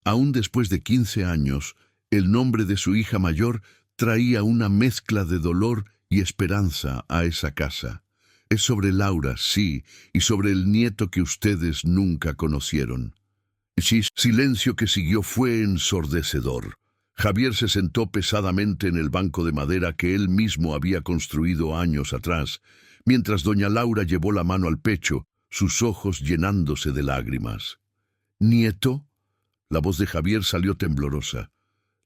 [SPEAKER 1] Aún después de 15 años, el nombre de su hija mayor traía una mezcla de dolor y esperanza a esa casa. Es sobre Laura, sí, y sobre el nieto que ustedes nunca conocieron. El silencio que siguió fue ensordecedor. Javier se sentó pesadamente en el banco de madera que él mismo había construido años atrás, mientras doña Laura llevó la mano al pecho, sus ojos llenándose de lágrimas. ¿Nieto? La voz de Javier salió temblorosa.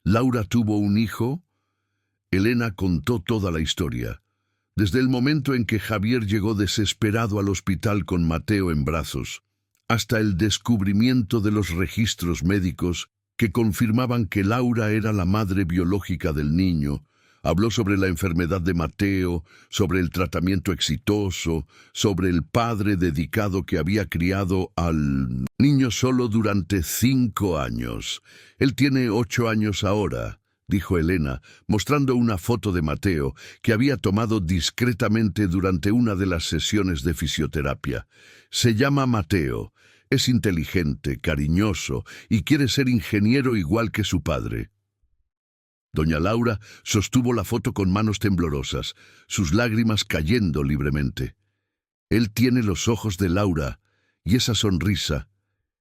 [SPEAKER 1] ¿Laura tuvo un hijo? Elena contó toda la historia. Desde el momento en que Javier llegó desesperado al hospital con Mateo en brazos, hasta el descubrimiento de los registros médicos que confirmaban que Laura era la madre biológica del niño. Habló sobre la enfermedad de Mateo, sobre el tratamiento exitoso, sobre el padre dedicado que había criado al niño solo durante 5 años. Él tiene 8 años ahora, dijo Elena, mostrando una foto de Mateo que había tomado discretamente durante una de las sesiones de fisioterapia. Se llama Mateo, es inteligente, cariñoso y quiere ser ingeniero igual que su padre. Doña Laura sostuvo la foto con manos temblorosas, sus lágrimas cayendo libremente. Él tiene los ojos de Laura, y esa sonrisa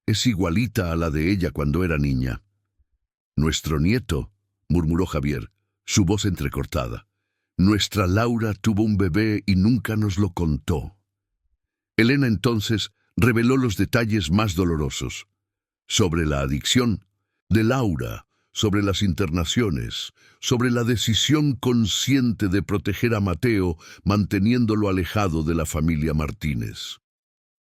[SPEAKER 1] es igualita a la de ella cuando era niña. Nuestro nieto, murmuró Javier, su voz entrecortada. Nuestra Laura tuvo un bebé y nunca nos lo contó. Elena entonces reveló los detalles más dolorosos. Sobre la adicción de Laura, sobre las internaciones, sobre la decisión consciente de proteger a Mateo manteniéndolo alejado de la familia Martínez.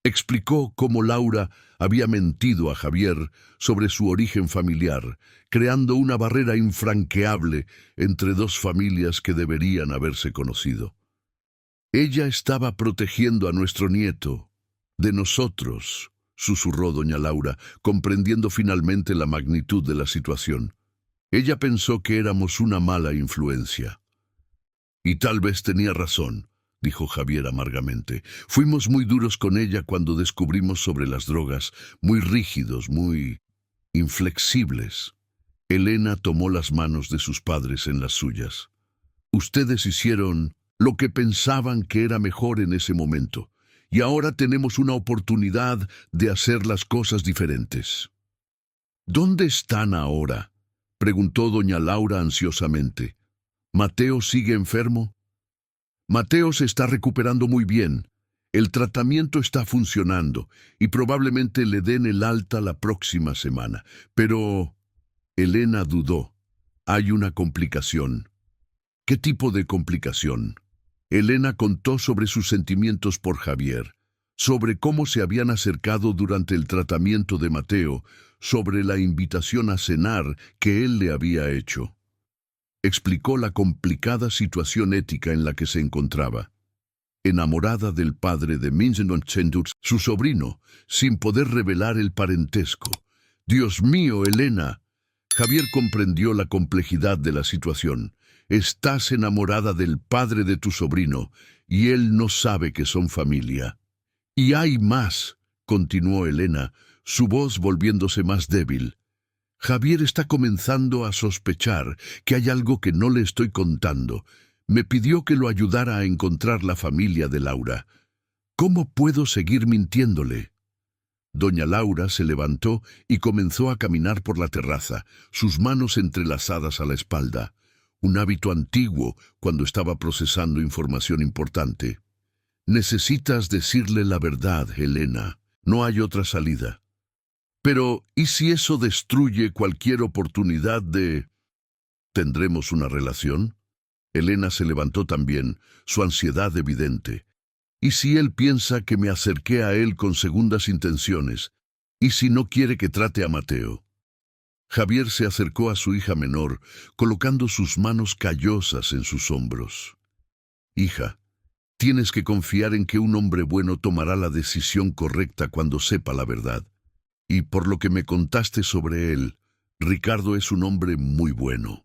[SPEAKER 1] Explicó cómo Laura había mentido a Javier sobre su origen familiar, creando una barrera infranqueable entre dos familias que deberían haberse conocido. Ella estaba protegiendo a nuestro nieto, de nosotros, susurró doña Laura, comprendiendo finalmente la magnitud de la situación. Ella pensó que éramos una mala influencia. Y tal vez tenía razón, dijo Javier amargamente. Fuimos muy duros con ella cuando descubrimos sobre las drogas, muy rígidos, muy inflexibles. Elena tomó las manos de sus padres en las suyas. Ustedes hicieron lo que pensaban que era mejor en ese momento, y ahora tenemos una oportunidad de hacer las cosas diferentes. ¿Dónde están ahora?, preguntó doña Laura ansiosamente. ¿Mateo sigue enfermo? Mateo se está recuperando muy bien. El tratamiento está funcionando y probablemente le den el alta la próxima semana. Pero Elena dudó. Hay una complicación. ¿Qué tipo de complicación? Elena contó sobre sus sentimientos por Javier, sobre cómo se habían acercado durante el tratamiento de Mateo, sobre la invitación a cenar que él le había hecho. Explicó la complicada situación ética en la que se encontraba. Enamorada del padre de Vincent Chendurs, su sobrino, sin poder revelar el parentesco. «Dios mío, Elena». Javier comprendió la complejidad de la situación. Estás enamorada del padre de tu sobrino, y él no sabe que son familia. «Y hay más», continuó Elena, su voz volviéndose más débil. «Javier está comenzando a sospechar que hay algo que no le estoy contando. Me pidió que lo ayudara a encontrar la familia de Laura. ¿Cómo puedo seguir mintiéndole?» Doña Laura se levantó y comenzó a caminar por la terraza, sus manos entrelazadas a la espalda, un hábito antiguo cuando estaba procesando información importante. «Necesitas decirle la verdad, Elena. No hay otra salida». «Pero, ¿y si eso destruye cualquier oportunidad de...?» ¿Tendremos una relación? Elena se levantó también, su ansiedad evidente. ¿Y si él piensa que me acerqué a él con segundas intenciones? ¿Y si no quiere que trate a Mateo? Javier se acercó a su hija menor, colocando sus manos callosas en sus hombros. Hija, tienes que confiar en que un hombre bueno tomará la decisión correcta cuando sepa la verdad. Y por lo que me contaste sobre él, Ricardo es un hombre muy bueno.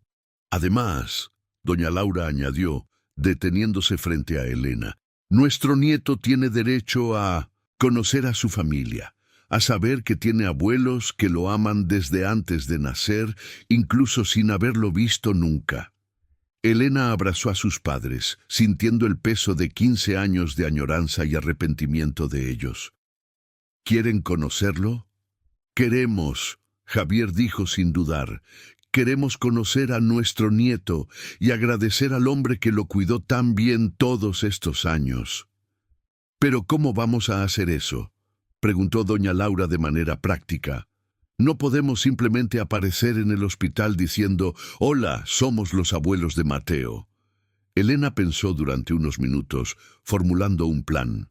[SPEAKER 1] Además, doña Laura añadió, deteniéndose frente a Elena, nuestro nieto tiene derecho a conocer a su familia, a saber que tiene abuelos que lo aman desde antes de nacer, incluso sin haberlo visto nunca. Elena abrazó a sus padres, sintiendo el peso de 15 años de añoranza y arrepentimiento de ellos. ¿Quieren conocerlo? Queremos, Javier dijo sin dudar, queremos conocer a nuestro nieto y agradecer al hombre que lo cuidó tan bien todos estos años. ¿Pero cómo vamos a hacer eso?, preguntó doña Laura de manera práctica. No podemos simplemente aparecer en el hospital diciendo, «Hola, somos los abuelos de Mateo». Elena pensó durante unos minutos, formulando un plan.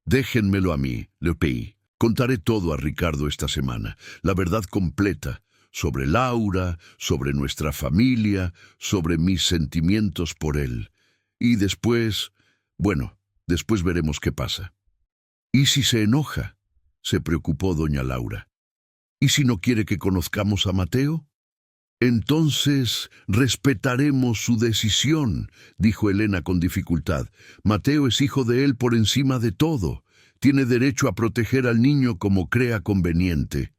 [SPEAKER 1] «Déjenmelo a mí, le pedí. Contaré todo a Ricardo esta semana, la verdad completa, sobre Laura, sobre nuestra familia, sobre mis sentimientos por él. Y después, después veremos qué pasa». «¿Y si se enoja?», se preocupó doña Laura. «¿Y si no quiere que conozcamos a Mateo?». «Entonces respetaremos su decisión», dijo Elena con dificultad. «Mateo es hijo de él por encima de todo. Tiene derecho a proteger al niño como crea conveniente».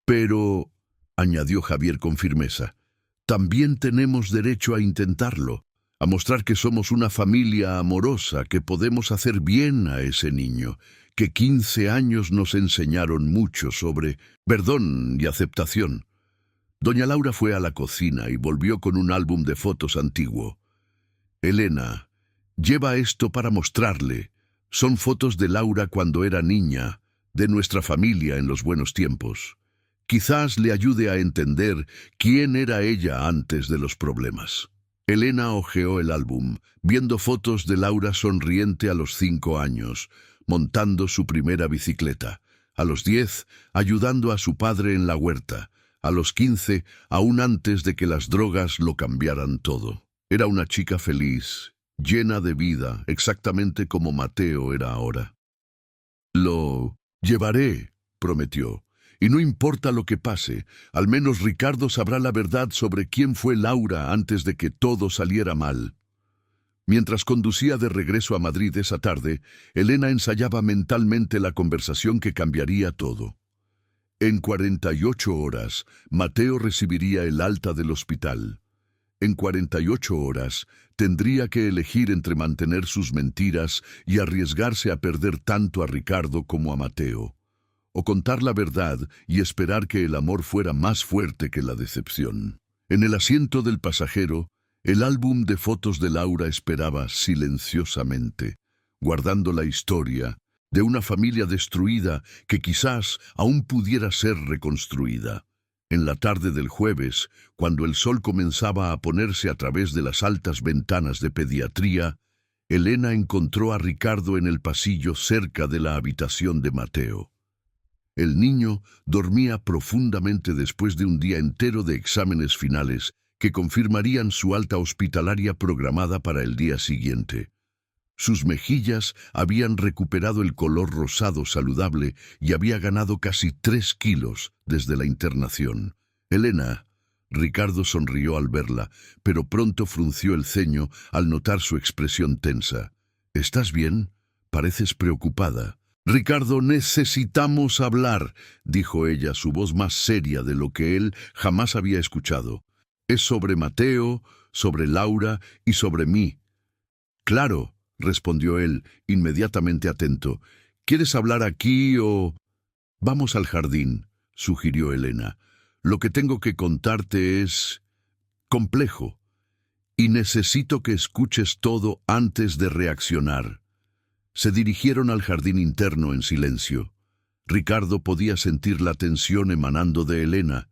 [SPEAKER 1] «Pero», añadió Javier con firmeza, «también tenemos derecho a intentarlo, a mostrar que somos una familia amorosa, que podemos hacer bien a ese niño, que 15 años nos enseñaron mucho sobre perdón y aceptación». Doña Laura fue a la cocina y volvió con un álbum de fotos antiguo. «Elena, lleva esto para mostrarle. Son fotos de Laura cuando era niña, de nuestra familia en los buenos tiempos. Quizás le ayude a entender quién era ella antes de los problemas». Elena hojeó el álbum, viendo fotos de Laura sonriente a los 5 años, montando su primera bicicleta. A los 10, ayudando a su padre en la huerta. A los 15, aún antes de que las drogas lo cambiaran todo. Era una chica feliz, llena de vida, exactamente como Mateo era ahora. «Lo llevaré», prometió. «Y no importa lo que pase, al menos Ricardo sabrá la verdad sobre quién fue Laura antes de que todo saliera mal». Mientras conducía de regreso a Madrid esa tarde, Elena ensayaba mentalmente la conversación que cambiaría todo. En 48 horas, Mateo recibiría el alta del hospital. En 48 horas, tendría que elegir entre mantener sus mentiras y arriesgarse a perder tanto a Ricardo como a Mateo, o contar la verdad y esperar que el amor fuera más fuerte que la decepción. En el asiento del pasajero, el álbum de fotos de Laura esperaba silenciosamente, guardando la historia de una familia destruida que quizás aún pudiera ser reconstruida. En la tarde del jueves, cuando el sol comenzaba a ponerse a través de las altas ventanas de pediatría, Elena encontró a Ricardo en el pasillo cerca de la habitación de Mateo. El niño dormía profundamente después de un día entero de exámenes finales que confirmarían su alta hospitalaria programada para el día siguiente. Sus mejillas habían recuperado el color rosado saludable y había ganado casi 3 kilos desde la internación. «Elena», Ricardo sonrió al verla, pero pronto frunció el ceño al notar su expresión tensa. «¿Estás bien? Pareces preocupada». «Ricardo, necesitamos hablar», dijo ella, su voz más seria de lo que él jamás había escuchado. «Es sobre Mateo, sobre Laura y sobre mí». «Claro», respondió él, inmediatamente atento. «¿Quieres hablar aquí o...?» «Vamos al jardín», sugirió Elena. «Lo que tengo que contarte es... complejo. Y necesito que escuches todo antes de reaccionar». Se dirigieron al jardín interno en silencio. Ricardo podía sentir la tensión emanando de Elena,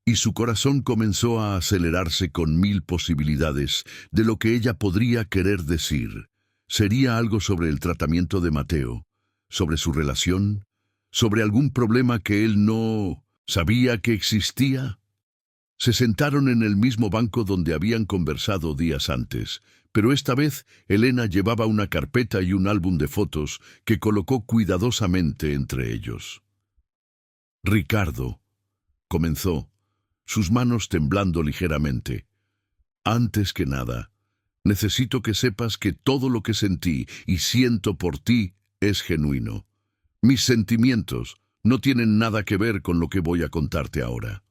[SPEAKER 1] y su corazón comenzó a acelerarse con 1000 posibilidades de lo que ella podría querer decir. ¿Sería algo sobre el tratamiento de Mateo? ¿Sobre su relación? ¿Sobre algún problema que él no sabía que existía? Se sentaron en el mismo banco donde habían conversado días antes, pero esta vez Elena llevaba una carpeta y un álbum de fotos que colocó cuidadosamente entre ellos. Ricardo, comenzó, sus manos temblando ligeramente. Antes que nada, necesito que sepas que todo lo que sentí y siento por ti es genuino. Mis sentimientos no tienen nada que ver con lo que voy a contarte ahora.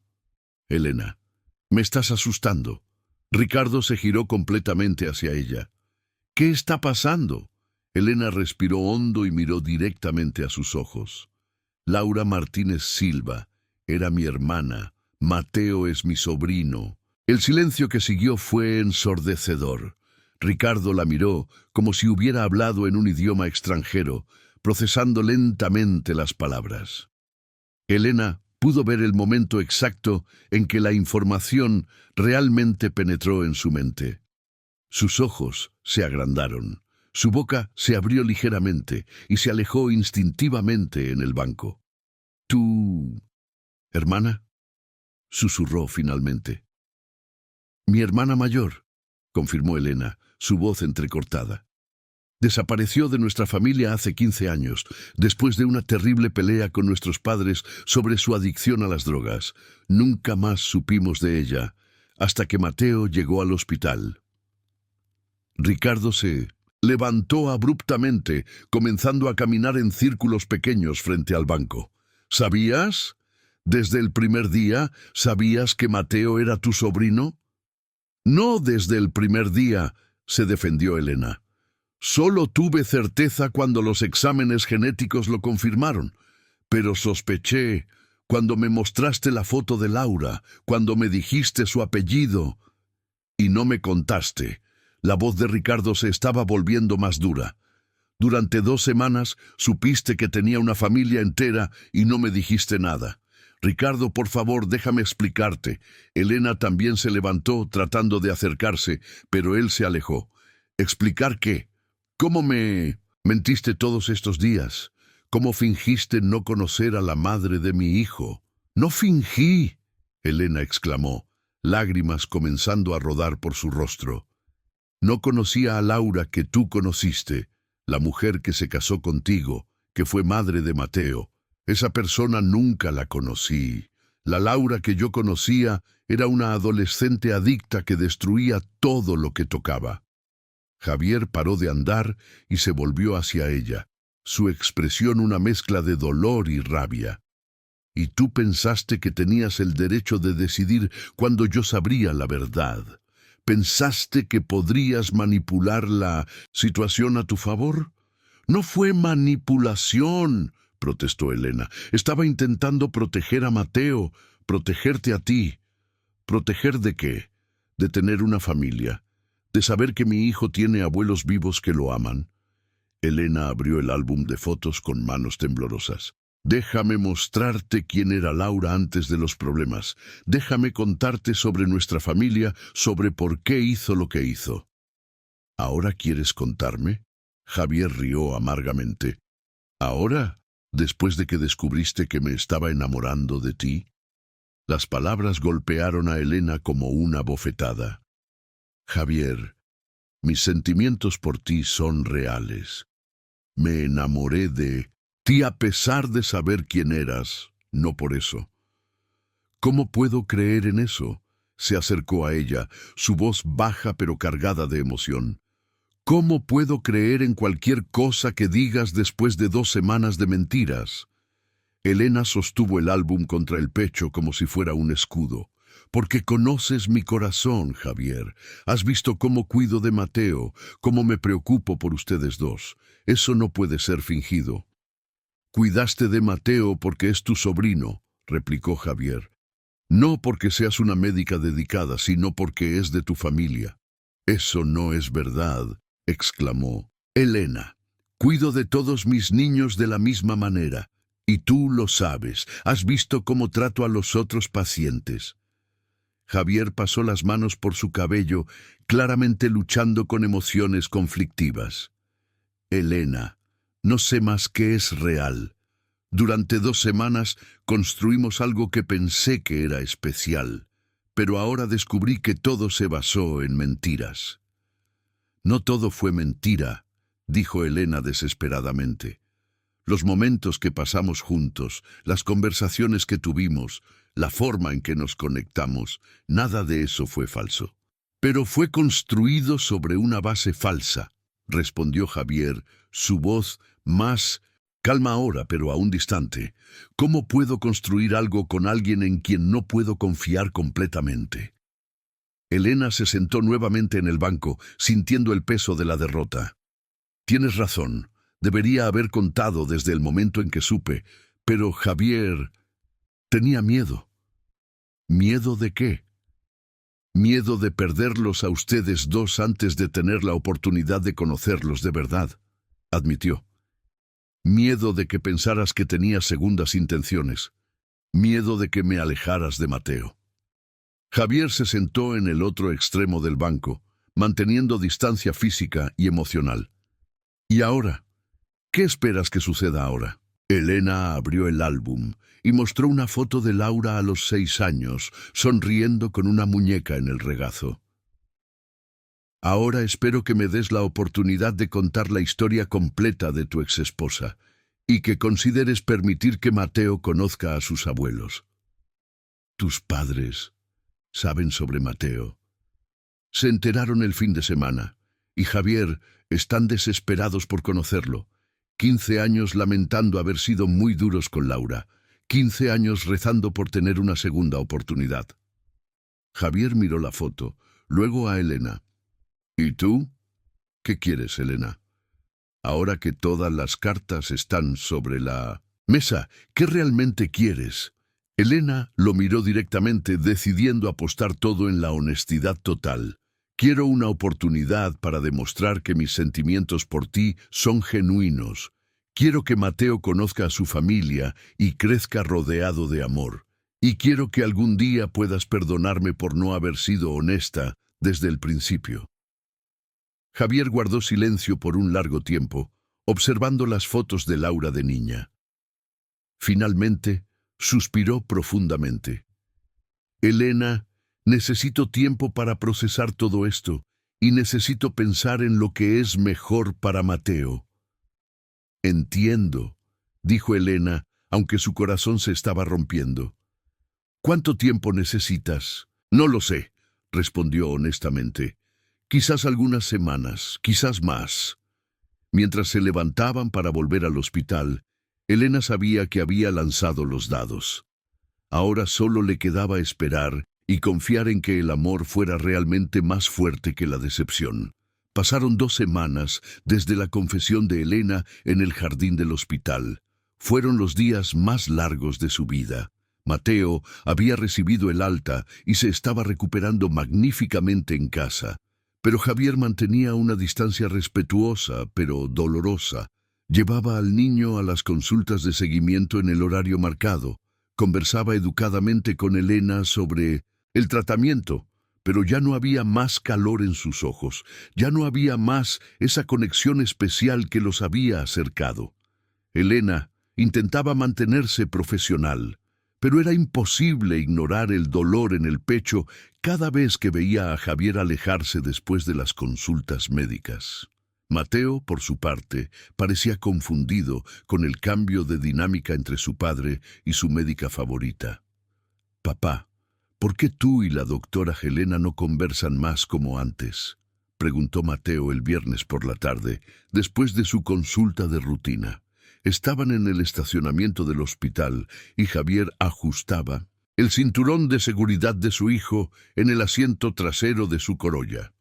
[SPEAKER 1] Elena, me estás asustando. Ricardo se giró completamente hacia ella. ¿Qué está pasando? Elena respiró hondo y miró directamente a sus ojos. Laura Martínez Silva era mi hermana. Mateo es mi sobrino. El silencio que siguió fue ensordecedor. Ricardo la miró como si hubiera hablado en un idioma extranjero, procesando lentamente las palabras. Elena pudo ver el momento exacto en que la información realmente penetró en su mente. Sus ojos se agrandaron, su boca se abrió ligeramente y se alejó instintivamente en el banco. «¿Tu hermana?», susurró finalmente. «Mi hermana mayor», confirmó Elena, su voz entrecortada. «Desapareció de nuestra familia hace 15 años, después de una terrible pelea con nuestros padres sobre su adicción a las drogas. Nunca más supimos de ella, hasta que Mateo llegó al hospital». Ricardo se levantó abruptamente, comenzando a caminar en círculos pequeños frente al banco. «¿Sabías? ¿Desde el primer día sabías que Mateo era tu sobrino?» «No desde el primer día», se defendió Elena. «Solo tuve certeza cuando los exámenes genéticos lo confirmaron, pero sospeché cuando me mostraste la foto de Laura, cuando me dijiste su apellido y no me contaste». La voz de Ricardo se estaba volviendo más dura. «Durante 2 semanas supiste que tenía una familia entera y no me dijiste nada. Ricardo, por favor, déjame explicarte». Elena también se levantó tratando de acercarse, pero él se alejó. «¿Explicar qué? ¿Cómo me mentiste todos estos días? ¿Cómo fingiste no conocer a la madre de mi hijo?» «No fingí», Elena exclamó, lágrimas comenzando a rodar por su rostro. «No conocía a Laura que tú conociste, la mujer que se casó contigo, que fue madre de Mateo. Esa persona nunca la conocí. La Laura que yo conocía era una adolescente adicta que destruía todo lo que tocaba». Javier paró de andar y se volvió hacia ella, su expresión una mezcla de dolor y rabia. «Y tú pensaste que tenías el derecho de decidir cuando yo sabría la verdad. ¿Pensaste que podrías manipular la situación a tu favor?» «No fue manipulación», protestó Elena. «Estaba intentando proteger a Mateo, protegerte a ti». «¿Proteger de qué?» «De tener una familia, de saber que mi hijo tiene abuelos vivos que lo aman». Elena abrió el álbum de fotos con manos temblorosas. «Déjame mostrarte quién era Laura antes de los problemas. Déjame contarte sobre nuestra familia, sobre por qué hizo lo que hizo». «¿Ahora quieres contarme?» Javier rió amargamente. «¿Ahora? ¿Después de que descubriste que me estaba enamorando de ti?» Las palabras golpearon a Elena como una bofetada. «Javier, mis sentimientos por ti son reales. Me enamoré de ti a pesar de saber quién eras, no por eso». «¿Cómo puedo creer en eso?», se acercó a ella, su voz baja pero cargada de emoción. «¿Cómo puedo creer en cualquier cosa que digas después de 2 semanas de mentiras?» Elena sostuvo el álbum contra el pecho como si fuera un escudo. «Porque conoces mi corazón, Javier. Has visto cómo cuido de Mateo, cómo me preocupo por ustedes dos. Eso no puede ser fingido». «Cuidaste de Mateo porque es tu sobrino», replicó Javier. «No porque seas una médica dedicada, sino porque es de tu familia». «Eso no es verdad», exclamó Elena. «Cuido de todos mis niños de la misma manera. Y tú lo sabes. Has visto cómo trato a los otros pacientes. Javier pasó las manos por su cabello, claramente luchando con emociones conflictivas. Elena, no sé más qué es real. Durante 2 semanas construimos algo que pensé que era especial, pero ahora descubrí que todo se basó en mentiras. No todo fue mentira, dijo Elena desesperadamente. Los momentos que pasamos juntos, las conversaciones que tuvimos, la forma en que nos conectamos, nada de eso fue falso. Pero fue construido sobre una base falsa, respondió Javier, su voz más calma ahora, pero aún distante. ¿Cómo puedo construir algo con alguien en quien no puedo confiar completamente? Elena se sentó nuevamente en el banco, sintiendo el peso de la derrota. Tienes razón. Debería haber contado desde el momento en que supe, pero Javier tenía miedo. ¿Miedo de qué? Miedo de perderlos a ustedes dos antes de tener la oportunidad de conocerlos de verdad, admitió. Miedo de que pensaras que tenía segundas intenciones. Miedo de que me alejaras de Mateo. Javier se sentó en el otro extremo del banco, manteniendo distancia física y emocional. ¿Y ahora? ¿Qué esperas que suceda ahora? Elena abrió el álbum y mostró una foto de Laura a los 6 años, sonriendo con una muñeca en el regazo. Ahora espero que me des la oportunidad de contar la historia completa de tu exesposa y que consideres permitir que Mateo conozca a sus abuelos. Tus padres saben sobre Mateo. Se enteraron el fin de semana y Javier están desesperados por conocerlo. 15 años lamentando haber sido muy duros con Laura. 15 años rezando por tener una segunda oportunidad. Javier miró la foto, luego a Elena. ¿Y tú? ¿Qué quieres, Elena? Ahora que todas las cartas están sobre la mesa, ¿qué realmente quieres? Elena lo miró directamente, decidiendo apostar todo en la honestidad total. Quiero una oportunidad para demostrar que mis sentimientos por ti son genuinos. Quiero que Mateo conozca a su familia y crezca rodeado de amor. Y quiero que algún día puedas perdonarme por no haber sido honesta desde el principio. Javier guardó silencio por un largo tiempo, observando las fotos de Laura de niña. Finalmente, suspiró profundamente. Elena, necesito tiempo para procesar todo esto y necesito pensar en lo que es mejor para Mateo. Entiendo, dijo Elena, aunque su corazón se estaba rompiendo. ¿Cuánto tiempo necesitas? No lo sé, respondió honestamente. Quizás algunas semanas, quizás más. Mientras se levantaban para volver al hospital, Elena sabía que había lanzado los dados. Ahora solo le quedaba esperar y confiar en que el amor fuera realmente más fuerte que la decepción. Pasaron 2 semanas desde la confesión de Elena en el jardín del hospital. Fueron los días más largos de su vida. Mateo había recibido el alta y se estaba recuperando magníficamente en casa. Pero Javier mantenía una distancia respetuosa, pero dolorosa. Llevaba al niño a las consultas de seguimiento en el horario marcado. Conversaba educadamente con Elena sobre el tratamiento, pero ya no había más calor en sus ojos, ya no había más esa conexión especial que los había acercado. Elena intentaba mantenerse profesional, pero era imposible ignorar el dolor en el pecho cada vez que veía a Javier alejarse después de las consultas médicas. Mateo, por su parte, parecía confundido con el cambio de dinámica entre su padre y su médica favorita. «Papá, ¿por qué tú y la doctora Helena no conversan más como antes?», preguntó Mateo el viernes por la tarde, después de su consulta de rutina. Estaban en el estacionamiento del hospital y Javier ajustaba el cinturón de seguridad de su hijo en el asiento trasero de su Corolla.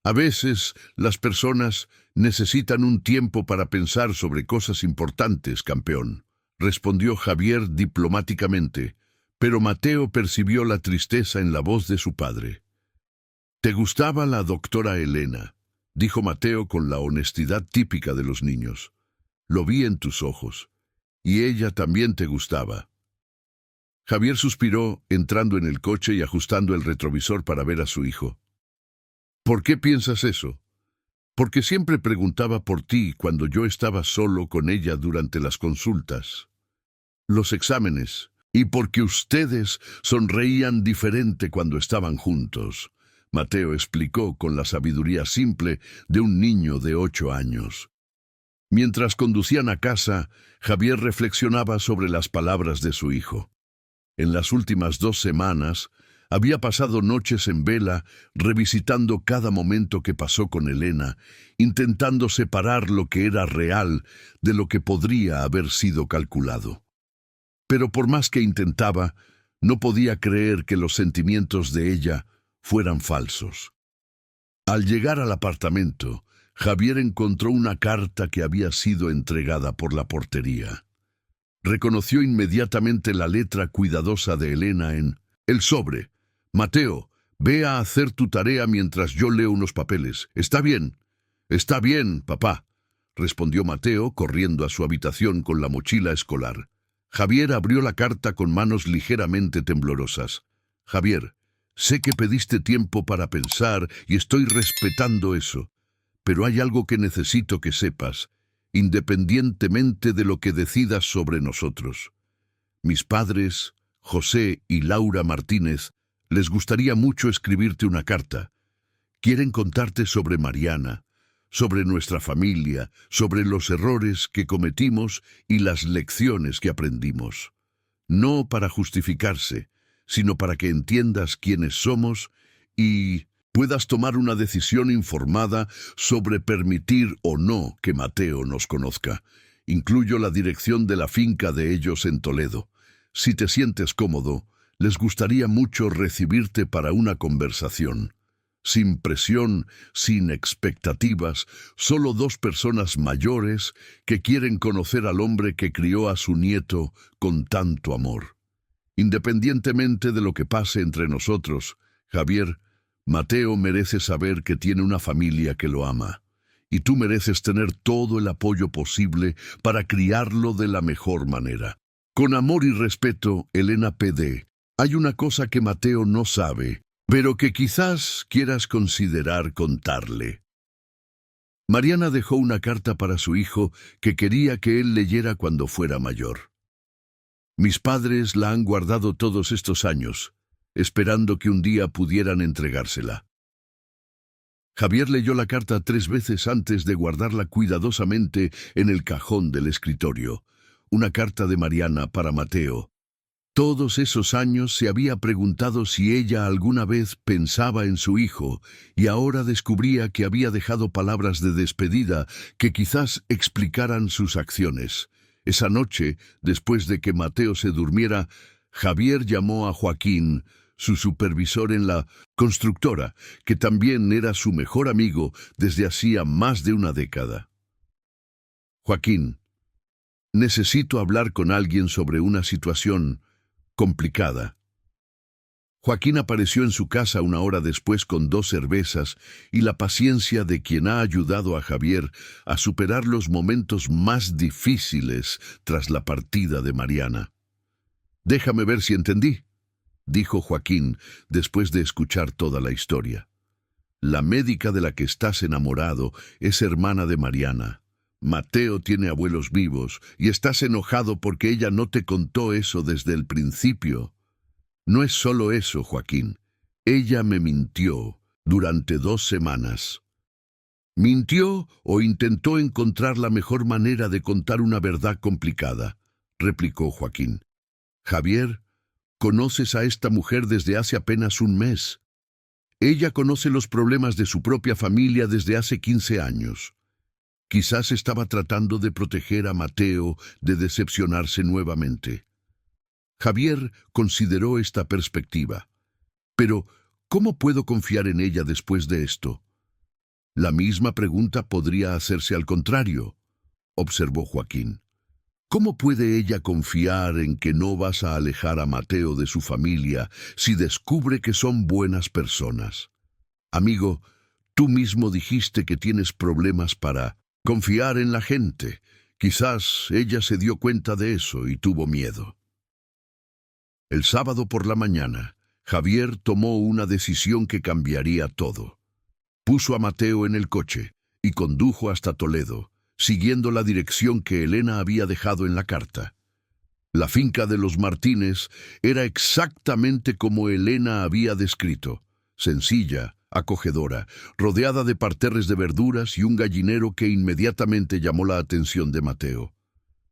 [SPEAKER 1] «A veces las personas necesitan un tiempo para pensar sobre cosas importantes, campeón», respondió Javier diplomáticamente, pero Mateo percibió la tristeza en la voz de su padre. «¿Te gustaba la doctora Helena?», dijo Mateo con la honestidad típica de los niños. «Lo vi en tus ojos. Y ella también te gustaba». Javier suspiró, entrando en el coche y ajustando el retrovisor para ver a su hijo. ¿Por qué piensas eso? Porque siempre preguntaba por ti cuando yo estaba solo con ella durante las consultas, los exámenes, y porque ustedes sonreían diferente cuando estaban juntos. Mateo explicó con la sabiduría simple de un niño de 8 años. Mientras conducían a casa, Javier reflexionaba sobre las palabras de su hijo. En las últimas 2 semanas, había pasado noches en vela, revisitando cada momento que pasó con Elena, intentando separar lo que era real de lo que podría haber sido calculado. Pero por más que intentaba, no podía creer que los sentimientos de ella fueran falsos. Al llegar al apartamento, Javier encontró una carta que había sido entregada por la portería. Reconoció inmediatamente la letra cuidadosa de Elena en el sobre. Mateo, ve a hacer tu tarea mientras yo leo unos papeles. ¿Está bien? Está bien, papá, respondió Mateo, corriendo a su habitación con la mochila escolar. Javier abrió la carta con manos ligeramente temblorosas. Javier, sé que pediste tiempo para pensar y estoy respetando eso, pero hay algo que necesito que sepas, independientemente de lo que decidas sobre nosotros. Mis padres, José y Laura Martínez, les gustaría mucho escribirte una carta. Quieren contarte sobre Mariana, sobre nuestra familia, sobre los errores que cometimos y las lecciones que aprendimos. No para justificarse, sino para que entiendas quiénes somos y puedas tomar una decisión informada sobre permitir o no que Mateo nos conozca. Incluyo la dirección de la finca de ellos en Toledo. Si te sientes cómodo, les gustaría mucho recibirte para una conversación. Sin presión, sin expectativas, solo 2 personas mayores que quieren conocer al hombre que crió a su nieto con tanto amor. Independientemente de lo que pase entre nosotros, Javier, Mateo merece saber que tiene una familia que lo ama, y tú mereces tener todo el apoyo posible para criarlo de la mejor manera. Con amor y respeto, Elena P.D. Hay una cosa que Mateo no sabe, pero que quizás quieras considerar contarle. Mariana dejó una carta para su hijo que quería que él leyera cuando fuera mayor. Mis padres la han guardado todos estos años, esperando que un día pudieran entregársela. Javier leyó la carta 3 veces antes de guardarla cuidadosamente en el cajón del escritorio. Una carta de Mariana para Mateo. Todos esos años se había preguntado si ella alguna vez pensaba en su hijo, y ahora descubría que había dejado palabras de despedida que quizás explicaran sus acciones. Esa noche, después de que Mateo se durmiera, Javier llamó a Joaquín, su supervisor en la constructora, que también era su mejor amigo desde hacía más de una década. Joaquín, necesito hablar con alguien sobre una situación complicada. Joaquín apareció en su casa una hora después con 2 cervezas y la paciencia de quien ha ayudado a Javier a superar los momentos más difíciles tras la partida de Mariana. Déjame ver si entendí, dijo Joaquín después de escuchar toda la historia. La médica de la que estás enamorado es hermana de Mariana. Mateo tiene abuelos vivos y estás enojado porque ella no te contó eso desde el principio. No es solo eso, Joaquín. Ella me mintió durante 2 semanas. ¿Mintió o intentó encontrar la mejor manera de contar una verdad complicada?, replicó Joaquín. Javier, conoces a esta mujer desde hace apenas 1 mes. Ella conoce los problemas de su propia familia desde hace 15 años. Quizás estaba tratando de proteger a Mateo de decepcionarse nuevamente. Javier consideró esta perspectiva. Pero, ¿cómo puedo confiar en ella después de esto? La misma pregunta podría hacerse al contrario, observó Joaquín. ¿Cómo puede ella confiar en que no vas a alejar a Mateo de su familia si descubre que son buenas personas? Amigo, tú mismo dijiste que tienes problemas para confiar en la gente. Quizás ella se dio cuenta de eso y tuvo miedo. El sábado por la mañana, Javier tomó una decisión que cambiaría todo. Puso a Mateo en el coche y condujo hasta Toledo, siguiendo la dirección que Elena había dejado en la carta. La finca de los Martínez era exactamente como Elena había descrito, sencilla, acogedora, rodeada de parterres de verduras y un gallinero que inmediatamente llamó la atención de Mateo.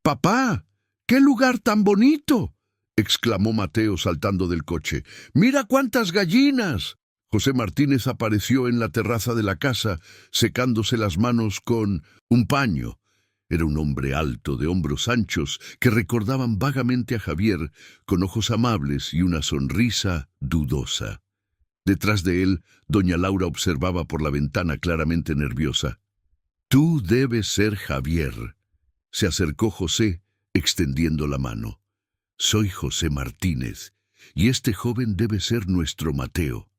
[SPEAKER 1] «¡Papá! ¡Qué lugar tan bonito!», exclamó Mateo saltando del coche. «¡Mira cuántas gallinas!». José Martínez apareció en la terraza de la casa, secándose las manos con un paño. Era un hombre alto, de hombros anchos, que recordaban vagamente a Javier, con ojos amables y una sonrisa dudosa. Detrás de él, doña Laura observaba por la ventana claramente nerviosa. «Tú debes ser Javier», se acercó José, extendiendo la mano. «Soy José Martínez, y este joven debe ser nuestro Mateo».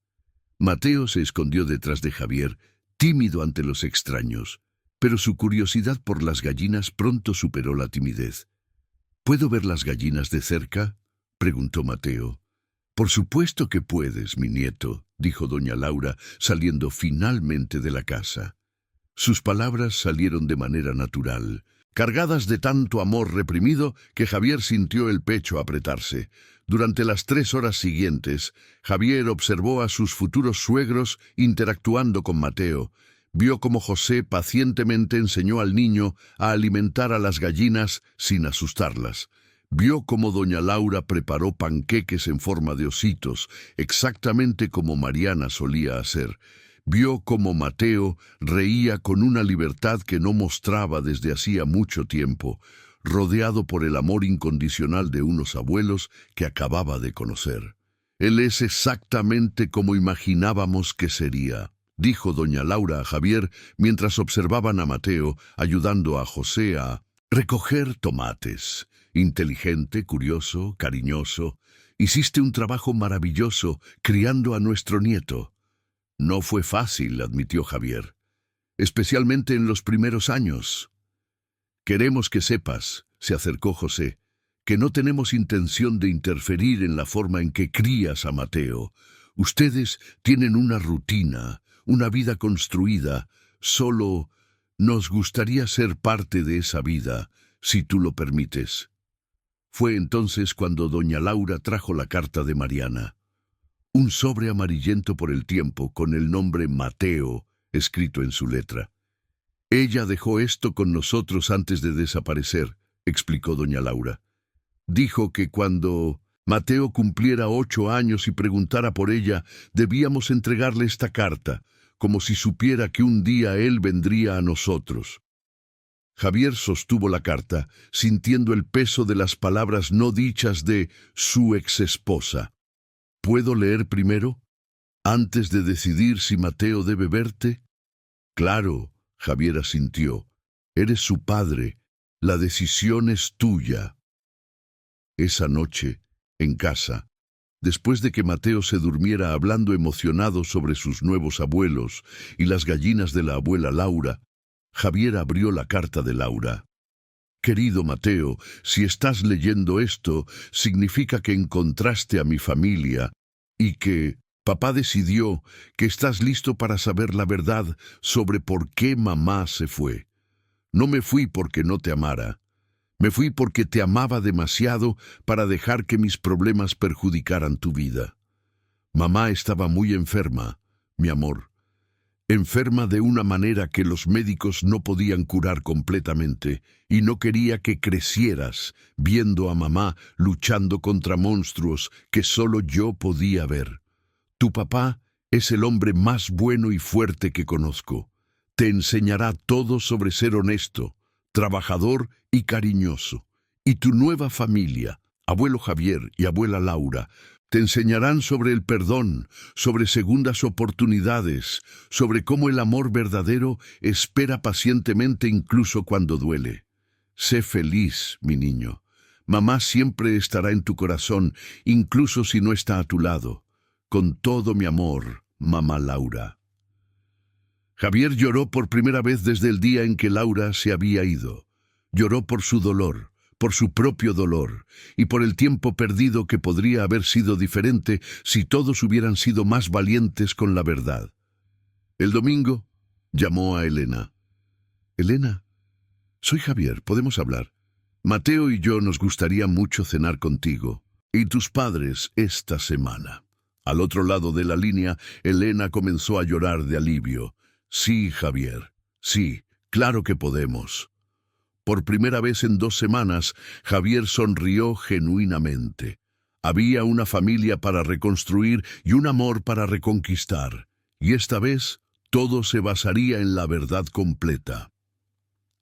[SPEAKER 1] Mateo se escondió detrás de Javier, tímido ante los extraños, pero su curiosidad por las gallinas pronto superó la timidez. «¿Puedo ver las gallinas de cerca?», preguntó Mateo. «Por supuesto que puedes, mi nieto», dijo doña Laura, saliendo finalmente de la casa. Sus palabras salieron de manera natural, cargadas de tanto amor reprimido que Javier sintió el pecho apretarse. Durante las 3 horas siguientes, Javier observó a sus futuros suegros interactuando con Mateo. Vio cómo José pacientemente enseñó al niño a alimentar a las gallinas sin asustarlas. Vio cómo doña Laura preparó panqueques en forma de ositos, exactamente como Mariana solía hacer. Vio cómo Mateo reía con una libertad que no mostraba desde hacía mucho tiempo, rodeado por el amor incondicional de unos abuelos que acababa de conocer. «Él es exactamente como imaginábamos que sería», dijo doña Laura a Javier mientras observaban a Mateo ayudando a José a recoger tomates. «Inteligente, curioso, cariñoso. Hiciste un trabajo maravilloso criando a nuestro nieto». «No fue fácil», admitió Javier, «especialmente en los primeros años». «Queremos que sepas», se acercó José, «que no tenemos intención de interferir en la forma en que crías a Mateo. Ustedes tienen una rutina, una vida construida. Solo nos gustaría ser parte de esa vida, si tú lo permites». Fue entonces cuando doña Laura trajo la carta de Mariana. Un sobre amarillento por el tiempo con el nombre Mateo escrito en su letra. «Ella dejó esto con nosotros antes de desaparecer», explicó doña Laura. «Dijo que cuando Mateo cumpliera 8 años y preguntara por ella, debíamos entregarle esta carta, como si supiera que un día él vendría a nosotros». Javier sostuvo la carta, sintiendo el peso de las palabras no dichas de su exesposa. «¿Puedo leer primero, antes de decidir si Mateo debe verte?» «Claro», Javier asintió. «Eres su padre. La decisión es tuya». Esa noche, en casa, después de que Mateo se durmiera hablando emocionado sobre sus nuevos abuelos y las gallinas de la abuela Laura, Javier abrió la carta de Laura. «Querido Mateo, si estás leyendo esto, significa que encontraste a mi familia y que papá decidió que estás listo para saber la verdad sobre por qué mamá se fue. No me fui porque no te amara. Me fui porque te amaba demasiado para dejar que mis problemas perjudicaran tu vida. Mamá estaba muy enferma, mi amor. Enferma de una manera que los médicos no podían curar completamente, y no quería que crecieras viendo a mamá luchando contra monstruos que solo yo podía ver. Tu papá es el hombre más bueno y fuerte que conozco. Te enseñará todo sobre ser honesto, trabajador y cariñoso. Y tu nueva familia, abuelo Javier y abuela Laura, te enseñarán sobre el perdón, sobre segundas oportunidades, sobre cómo el amor verdadero espera pacientemente incluso cuando duele. Sé feliz, mi niño. Mamá siempre estará en tu corazón, incluso si no está a tu lado. Con todo mi amor, mamá Laura». Javier lloró por primera vez desde el día en que Laura se había ido. Lloró por su dolor, por su propio dolor y por el tiempo perdido que podría haber sido diferente si todos hubieran sido más valientes con la verdad. El domingo llamó a Elena. «Elena, soy Javier, ¿podemos hablar? Mateo y yo nos gustaría mucho cenar contigo y tus padres esta semana». Al otro lado de la línea, Elena comenzó a llorar de alivio. «Sí, Javier, sí, claro que podemos». Por primera vez en 2 semanas, Javier sonrió genuinamente. Había una familia para reconstruir y un amor para reconquistar. Y esta vez, todo se basaría en la verdad completa.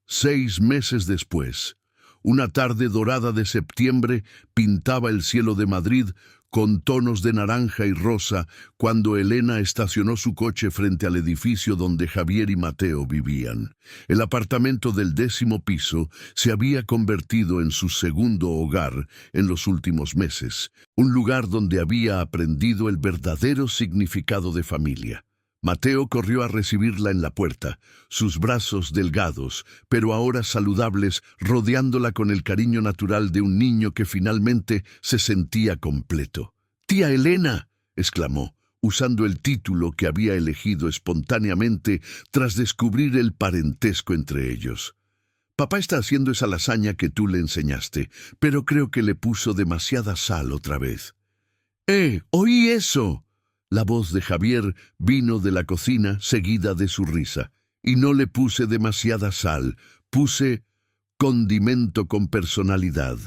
[SPEAKER 1] 6 meses después, una tarde dorada de septiembre pintaba el cielo de Madrid con tonos de naranja y rosa cuando Elena estacionó su coche frente al edificio donde Javier y Mateo vivían. El apartamento del 10º piso se había convertido en su segundo hogar en los últimos meses, un lugar donde había aprendido el verdadero significado de familia. Mateo corrió a recibirla en la puerta, sus brazos delgados, pero ahora saludables, rodeándola con el cariño natural de un niño que finalmente se sentía completo. «¡Tía Elena!», exclamó, usando el título que había elegido espontáneamente tras descubrir el parentesco entre ellos. «Papá está haciendo esa lasaña que tú le enseñaste, pero creo que le puso demasiada sal otra vez». «¡Oí eso!». La voz de Javier vino de la cocina seguida de su risa. «Y no le puse demasiada sal, puse condimento con personalidad».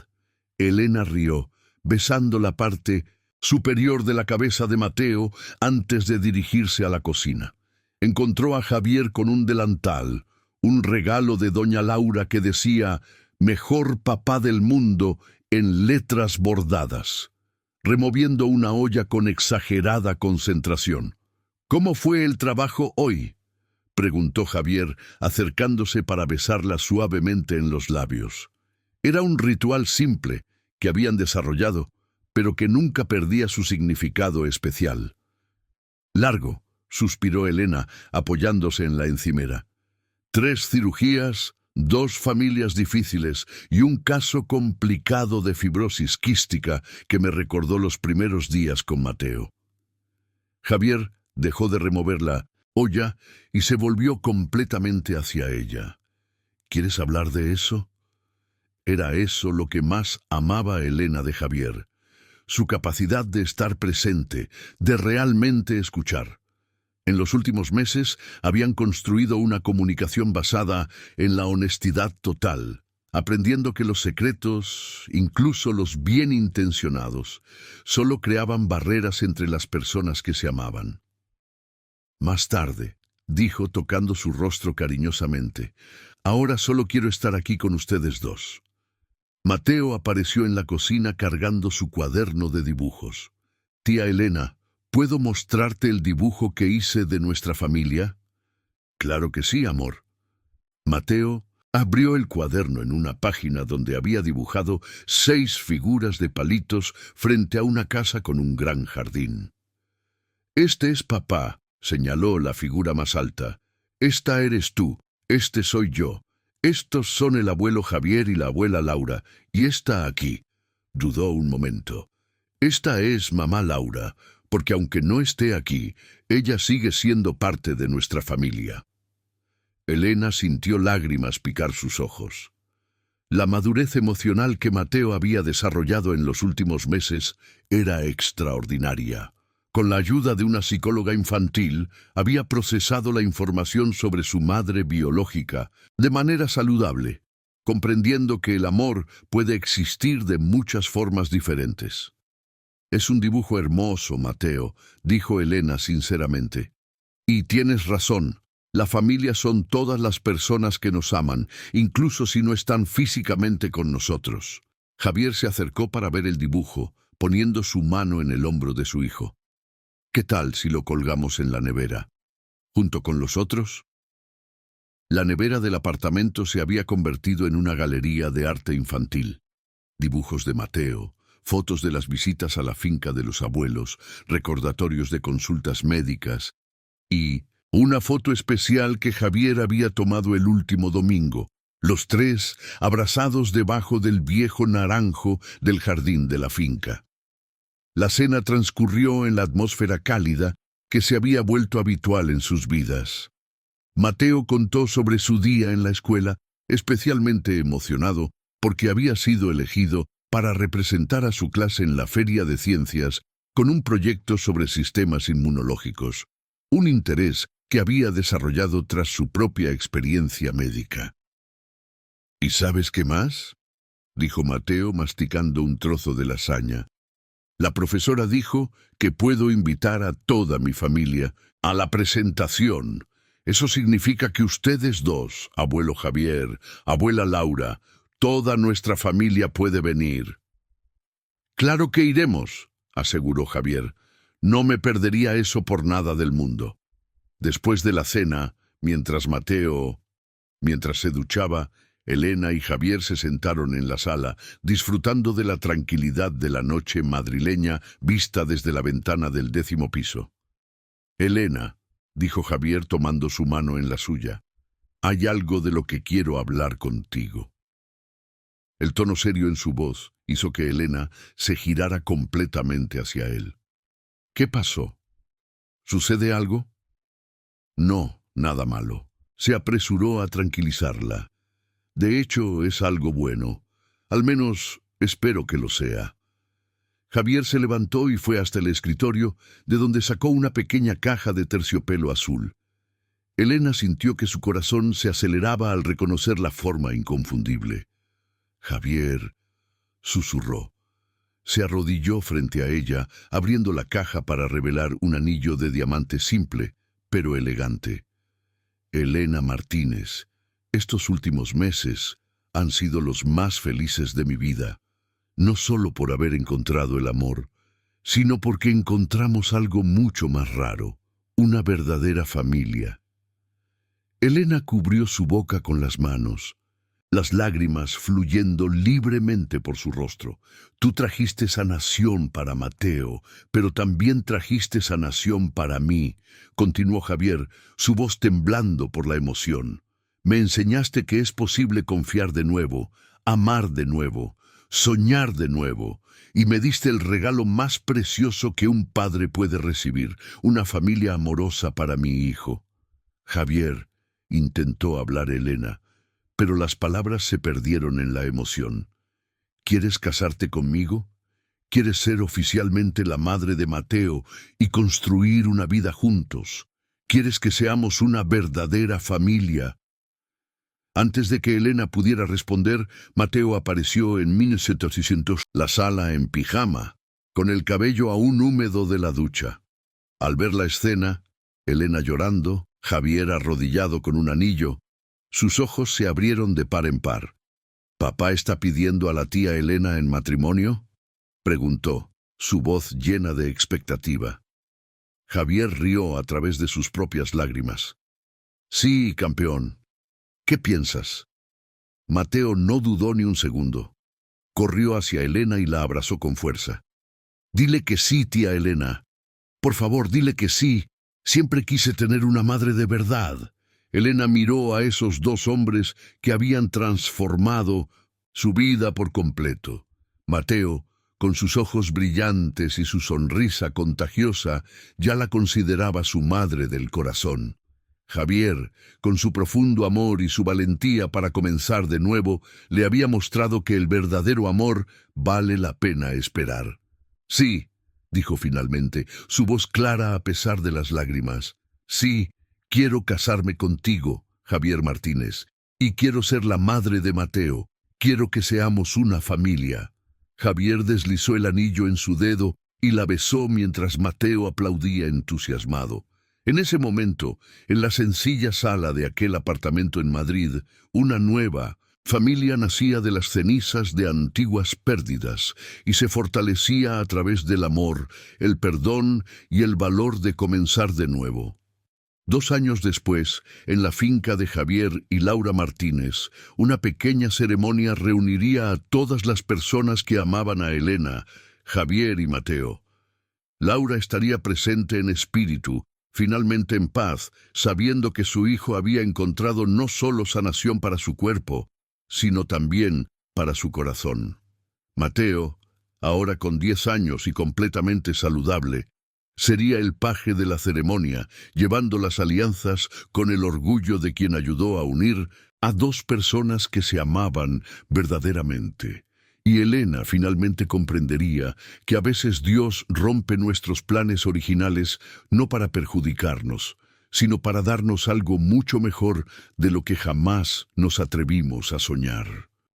[SPEAKER 1] Elena rió, besando la parte superior de la cabeza de Mateo antes de dirigirse a la cocina. Encontró a Javier con un delantal, un regalo de doña Laura que decía «Mejor papá del mundo» en letras bordadas, removiendo una olla con exagerada concentración. «¿Cómo fue el trabajo hoy?», preguntó Javier, acercándose para besarla suavemente en los labios. Era un ritual simple que habían desarrollado, pero que nunca perdía su significado especial. «Largo», suspiró Elena, apoyándose en la encimera. «3 cirugías, 2 familias difíciles y un caso complicado de fibrosis quística que me recordó los primeros días con Mateo». Javier dejó de remover la olla y se volvió completamente hacia ella. «¿Quieres hablar de eso?». Era eso lo que más amaba Elena de Javier, su capacidad de estar presente, de realmente escuchar. En los últimos meses habían construido una comunicación basada en la honestidad total, aprendiendo que los secretos, incluso los bien intencionados, solo creaban barreras entre las personas que se amaban. «Más tarde», dijo tocando su rostro cariñosamente, «ahora solo quiero estar aquí con ustedes dos». Mateo apareció en la cocina cargando su cuaderno de dibujos. «Tía Elena, ¿puedo mostrarte el dibujo que hice de nuestra familia?». «Claro que sí, amor». Mateo abrió el cuaderno en una página donde había dibujado 6 figuras de palitos frente a una casa con un gran jardín. «Este es papá», señaló la figura más alta. «Esta eres tú, este soy yo. Estos son el abuelo Javier y la abuela Laura, y esta aquí». Dudó un momento. «Esta es mamá Laura, porque aunque no esté aquí, ella sigue siendo parte de nuestra familia». Elena sintió lágrimas picar sus ojos. La madurez emocional que Mateo había desarrollado en los últimos meses era extraordinaria. Con la ayuda de una psicóloga infantil, había procesado la información sobre su madre biológica de manera saludable, comprendiendo que el amor puede existir de muchas formas diferentes. «Es un dibujo hermoso, Mateo», dijo Elena sinceramente. «Y tienes razón, la familia son todas las personas que nos aman, incluso si no están físicamente con nosotros». Javier se acercó para ver el dibujo, poniendo su mano en el hombro de su hijo. «¿Qué tal si lo colgamos en la nevera, junto con los otros?». La nevera del apartamento se había convertido en una galería de arte infantil. Dibujos de Mateo, fotos de las visitas a la finca de los abuelos, recordatorios de consultas médicas y una foto especial que Javier había tomado el último domingo, Los tres abrazados debajo del viejo naranjo del jardín de la finca. La cena transcurrió en la atmósfera cálida que se había vuelto habitual en sus vidas. Mateo contó sobre su día en la escuela, especialmente emocionado porque había sido elegido para representar a su clase en la Feria de Ciencias con un proyecto sobre sistemas inmunológicos, un interés que había desarrollado tras su propia experiencia médica. ¿Y sabes qué más?, dijo Mateo masticando un trozo de lasaña. La profesora dijo que puedo invitar a toda mi familia a la presentación. Eso significa que ustedes dos, abuelo Javier, abuela Laura, toda nuestra familia puede venir. Claro que iremos, aseguró Javier. No me perdería eso por nada del mundo. Después de la cena, mientras se duchaba, Elena y Javier se sentaron en la sala, disfrutando de la tranquilidad de la noche madrileña vista desde la ventana del 10º piso. Elena, dijo Javier tomando su mano en la suya, hay algo de lo que quiero hablar contigo. El tono serio en su voz hizo que Elena se girara completamente hacia él. ¿Qué pasó? ¿Sucede algo? No, nada malo. Se apresuró a tranquilizarla. De hecho, es algo bueno. Al menos, espero que lo sea. Javier se levantó y fue hasta el escritorio, de donde sacó una pequeña caja de terciopelo azul. Elena sintió que su corazón se aceleraba al reconocer la forma inconfundible. Javier, susurró. Se arrodilló frente a ella, abriendo la caja para revelar un anillo de diamante simple, pero elegante. Elena Martínez, estos últimos meses han sido los más felices de mi vida, no solo por haber encontrado el amor, sino porque encontramos algo mucho más raro, una verdadera familia. Elena cubrió su boca con las manos, las lágrimas fluyendo libremente por su rostro. Tú trajiste sanación para Mateo, pero también trajiste sanación para mí, continuó Javier, su voz temblando por la emoción. Me enseñaste que es posible confiar de nuevo, amar de nuevo, soñar de nuevo, y me diste el regalo más precioso que un padre puede recibir, una familia amorosa para mi hijo. Javier, intentó hablar Elena, pero las palabras se perdieron en la emoción. ¿Quieres casarte conmigo? ¿Quieres ser oficialmente la madre de Mateo y construir una vida juntos? ¿Quieres que seamos una verdadera familia? Antes de que Elena pudiera responder, Mateo apareció en 1700, la sala en pijama, con el cabello aún húmedo de la ducha. Al ver la escena, Elena llorando, Javier arrodillado con un anillo, sus ojos se abrieron de par en par. ¿Papá está pidiendo a la tía Elena en matrimonio?, preguntó, su voz llena de expectativa. Javier rió a través de sus propias lágrimas. Sí, campeón. ¿Qué piensas? Mateo no dudó ni un segundo. Corrió hacia Elena y la abrazó con fuerza. Dile que sí, tía Elena. Por favor, dile que sí. Siempre quise tener una madre de verdad. Elena miró a esos dos hombres que habían transformado su vida por completo. Mateo, con sus ojos brillantes y su sonrisa contagiosa, ya la consideraba su madre del corazón. Javier, con su profundo amor y su valentía para comenzar de nuevo, le había mostrado que el verdadero amor vale la pena esperar. Sí, dijo finalmente, su voz clara a pesar de las lágrimas. Sí, quiero casarme contigo, Javier Martínez, y quiero ser la madre de Mateo. Quiero que seamos una familia. Javier deslizó el anillo en su dedo y la besó mientras Mateo aplaudía entusiasmado. En ese momento, en la sencilla sala de aquel apartamento en Madrid, una nueva familia nacía de las cenizas de antiguas pérdidas y se fortalecía a través del amor, el perdón y el valor de comenzar de nuevo. 2 años después, en la finca de Javier y Laura Martínez, una pequeña ceremonia reuniría a todas las personas que amaban a Elena, Javier y Mateo. Laura estaría presente en espíritu, finalmente en paz, sabiendo que su hijo había encontrado no solo sanación para su cuerpo, sino también para su corazón. Mateo, ahora con 10 años y completamente saludable, sería el paje de la ceremonia, llevando las alianzas con el orgullo de quien ayudó a unir a dos personas que se amaban verdaderamente. Y Elena finalmente comprendería que a veces Dios rompe nuestros planes originales no para perjudicarnos, sino para darnos algo mucho mejor de lo que jamás nos atrevimos a soñar.